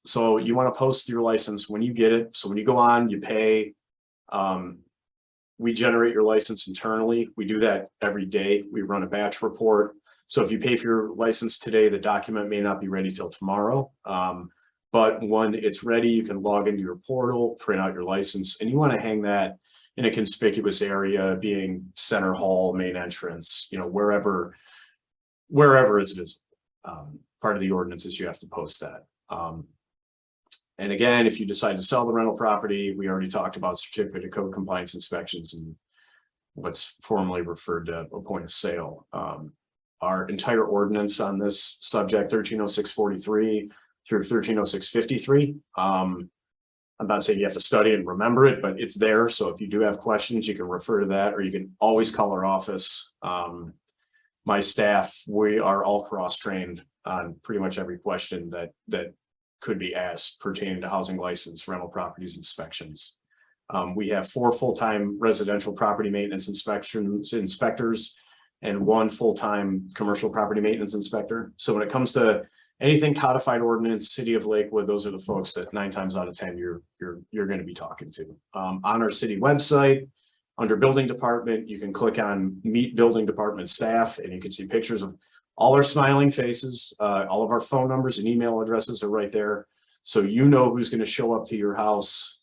So you want to post your license when you get it. So when you go on, you pay. We generate your license internally. We do that every day. We run a batch report. So if you pay for your license today, the document may not be ready till tomorrow. But when it's ready, you can log into your portal, print out your license, and you want to hang that in a conspicuous area, being center hall, main entrance, wherever it's visible. Part of the ordinance is you have to post that. And again, if you decide to sell the rental property, we already talked about certificate of code compliance inspections and what's formally referred to a point of sale. Our entire ordinance on this subject, 130643 through 130653. I'm not saying you have to study and remember it, but it's there. So if you do have questions, you can refer to that, or you can always call our office. My staff, we are all cross-trained on pretty much every question that could be asked pertaining to housing license, rental properties, inspections. We have 4 full-time residential property maintenance inspectors and 1 full-time commercial property maintenance inspector. So when it comes to anything codified ordinance, City of Lakewood, those are the folks that 9 times out of 10 you're going to be talking to. On our city website, under building department, you can click on meet building department staff, and you can see pictures of all our smiling faces. All of our phone numbers and email addresses are right there. So you know who's going to show up to your house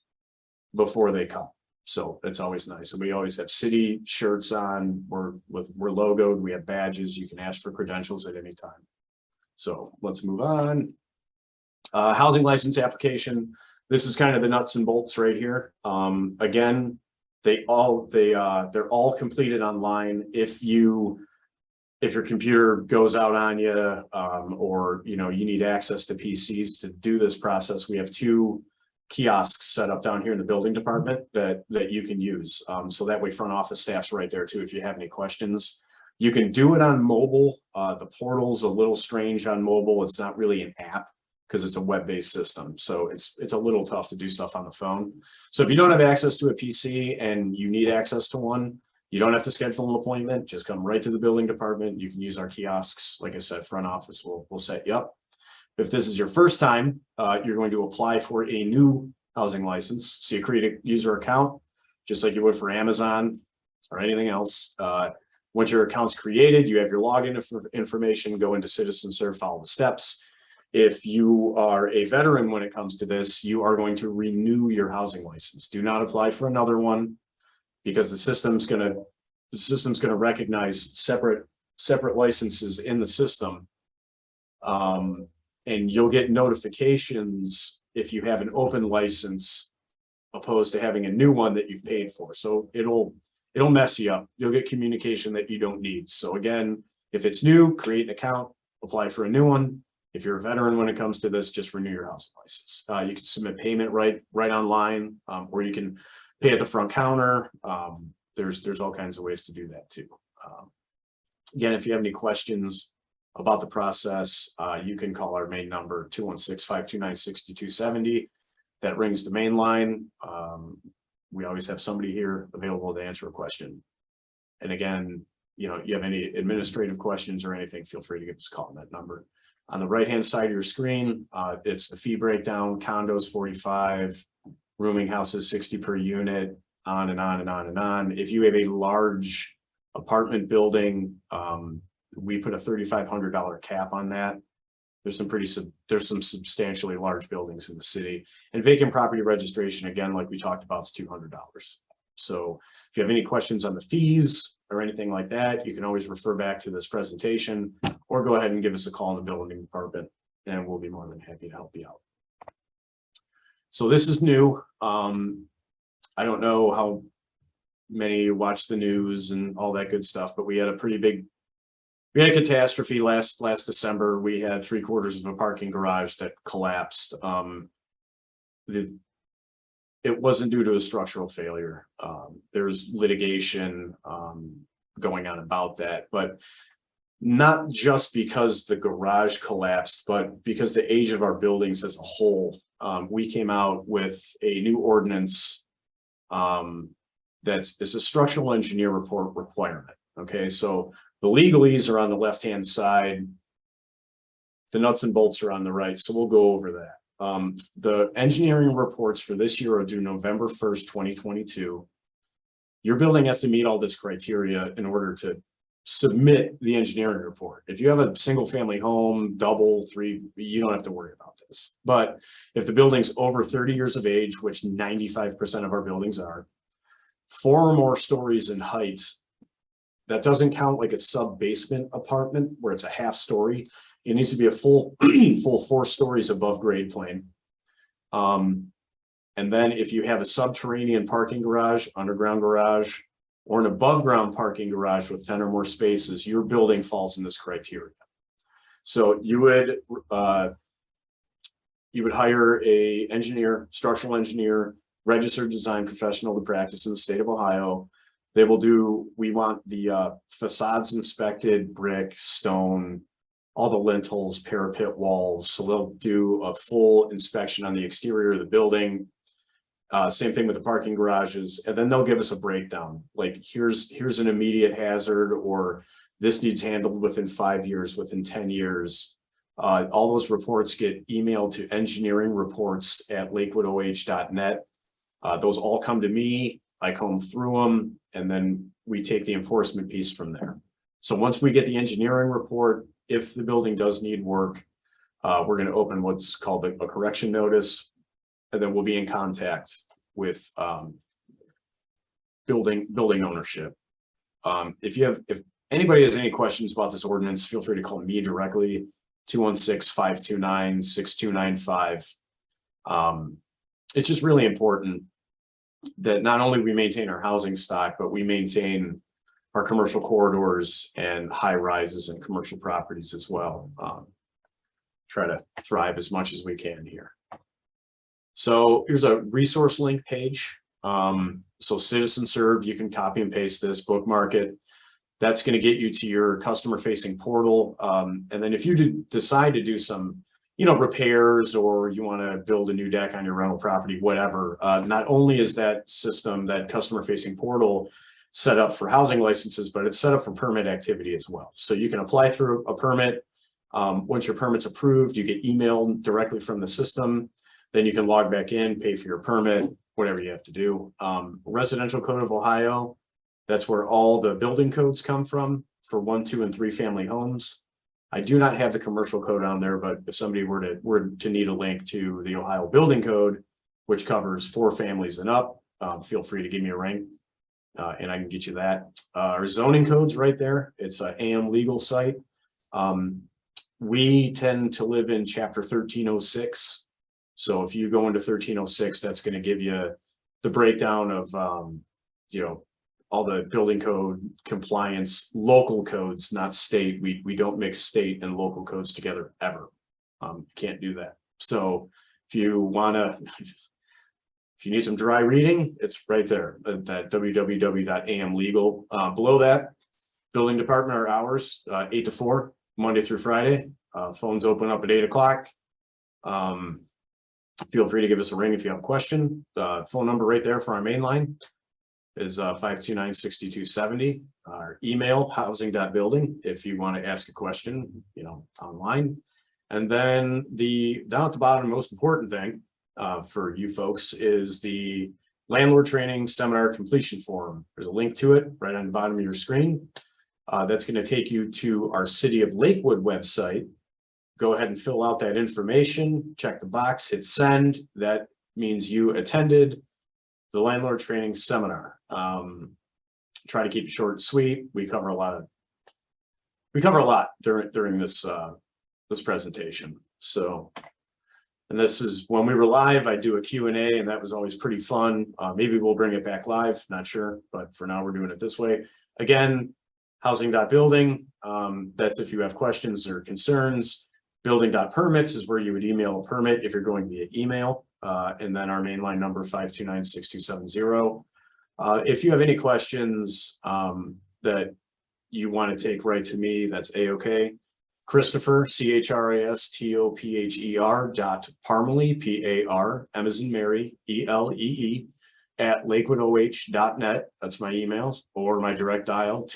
before they come. So it's always nice. And we always have city shirts on. We're logoed. We have badges. You can ask for credentials at any time. So let's move on. Housing license application. This is kind of the nuts and bolts right here. Again, they're all completed online. If your computer goes out on you, or you need access to PCs to do this process, we have 2 kiosks set up down here in the building department that you can use. So that way front office staff's right there too if you have any questions. You can do it on mobile. The portal's a little strange on mobile. It's not really an app because it's a web-based system. So it's a little tough to do stuff on the phone. So if you don't have access to a PC and you need access to one, you don't have to schedule an appointment. Just come right to the building department. You can use our kiosks. Like I said, front office will set you up. If this is your first time, you're going to apply for a new housing license. So you create a user account, just like you would for Amazon or anything else. Once your account's created, you have your login information, go into CitizenServe, follow the steps. If you are a veteran when it comes to this, you are going to renew your housing license. Do not apply for another one, because the system's going to recognize separate licenses in the system. And you'll get notifications if you have an open license opposed to having a new one that you've paid for. So it'll mess you up. You'll get communication that you don't need. So again, if it's new, create an account, apply for a new one. If you're a veteran when it comes to this, just renew your housing license. You can submit payment right online, or you can pay at the front counter. There's all kinds of ways to do that too. Again, if you have any questions about the process, you can call our main number, 216-529-6270. That rings the main line. We always have somebody here available to answer a question. And again, you have any administrative questions or anything, feel free to give us a call on that number. On the right-hand side of your screen, it's the fee breakdown. Condos 45, rooming houses 60 per unit, on and on and on and on. If you have a large apartment building, we put a $3,500 cap on that. There's some substantially large buildings in the city, and vacant property registration, again, like we talked about, is $200. So if you have any questions on the fees or anything like that, you can always refer back to this presentation, or go ahead and give us a call in the building department, and we'll be more than happy to help you out. So this is new. I don't know how many watch the news and all that good stuff, but we had a catastrophe last December. We had 3/4 of a parking garage that collapsed. It wasn't due to a structural failure. There's litigation going on about that, but not just because the garage collapsed, but because the age of our buildings as a whole. We came out with a new ordinance it's a structural engineer report requirement. Okay, so the legalese are on the left-hand side. The nuts and bolts are on the right, so we'll go over that. The engineering reports for this year are due November 1st, 2022. Your building has to meet all this criteria in order to submit the engineering report. If you have a single family home, double, three, you don't have to worry about this. But if the building's over 30 years of age, which 95% of our buildings are, 4 or more stories in height, that doesn't count like a sub basement apartment where it's a half story. It needs to be a full 4 stories above grade plane. And then if you have a subterranean parking garage, underground garage, or an above ground parking garage with 10 or more spaces, your building falls in this criteria. So you would hire a engineer, structural engineer, registered design professional to practice in the state of Ohio. They will do, we want the facades inspected, brick, stone, all the lintels, parapet walls. So they'll do a full inspection on the exterior of the building. Same thing with the parking garages, and then they'll give us a breakdown. Like here's an immediate hazard, or this needs handled within 5 years, within 10 years. All those reports get emailed to engineeringroports@lakewoodOH.net. Those all come to me. I comb through them, and then we take the enforcement piece from there. So once we get the engineering report, if the building does need work, we're going to open what's called a correction notice. And then we'll be in contact with building ownership. If anybody has any questions about this ordinance, feel free to call me directly, 216-529-6295. It's just really important that not only we maintain our housing stock, but we maintain our commercial corridors and high rises and commercial properties as well. Try to thrive as much as we can here. So here's a resource link page. So Citizen Serve, you can copy and paste this, bookmark it. That's going to get you to your customer facing portal. And then if you decide to do some, repairs, or you want to build a new deck on your rental property, whatever, not only is that system, that customer facing portal set up for housing licenses, but it's set up for permit activity as well. So you can apply through a permit. Once your permit's approved, you get emailed directly from the system. Then you can log back in, pay for your permit, whatever you have to do. Residential Code of Ohio, that's where all the building codes come from for 1, 2, and 3 family homes. I do not have the commercial code on there, but if somebody were to need a link to the Ohio Building Code, which covers 4 families and up, feel free to give me a ring and I can get you that. Our zoning code's right there. It's an AM legal site. We tend to live in chapter 1306. So if you go into 1306, that's going to give you the breakdown of, all the building code compliance, local codes, not state. We don't mix state and local codes together ever. Can't do that. So if you need some dry reading, it's right there at that www.amlegal. Below that, building department, our hours, 8 to 4, Monday through Friday. Phones open up at 8 o'clock. Feel free to give us a ring if you have a question. Phone number right there for our main line is 529-6270. Our email, housing.building, if you want to ask a question, online. And then down at the bottom, most important thing for you folks is the landlord training seminar completion form. There's a link to it right on the bottom of your screen. That's going to take you to our City of Lakewood website. Go ahead and fill out that information, check the box, hit send. That means you attended the landlord training seminar. Try to keep it short and sweet. We cover a lot during this this presentation. So And this is when we were live, I do a Q&A, and that was always pretty fun. Maybe we'll bring it back live, not sure, but for now we're doing it this way. Again, housing.building, that's if you have questions or concerns. Building.permits is where you would email a permit if you're going via email. And then our mainline number 529-6270. If you have any questions that you want to take right to me, that's A-OK. Christopher, CHRISTOPHER.Parmelee, P-A-R, M as in Mary, E-L-E-E, at lakewoodOH.net. That's my emails, or my direct dial,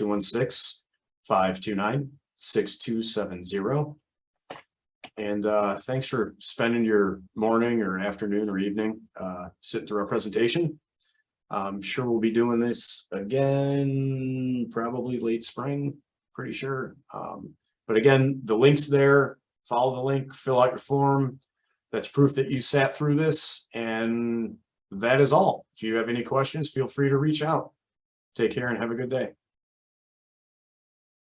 216-529-6270. And thanks for spending your morning or afternoon or evening sitting through our presentation. I'm sure we'll be doing this again, probably late spring, pretty sure. But again, the link's there. Follow the link, fill out your form. That's proof that you sat through this. And that is all. If you have any questions, feel free to reach out. Take care and have a good day.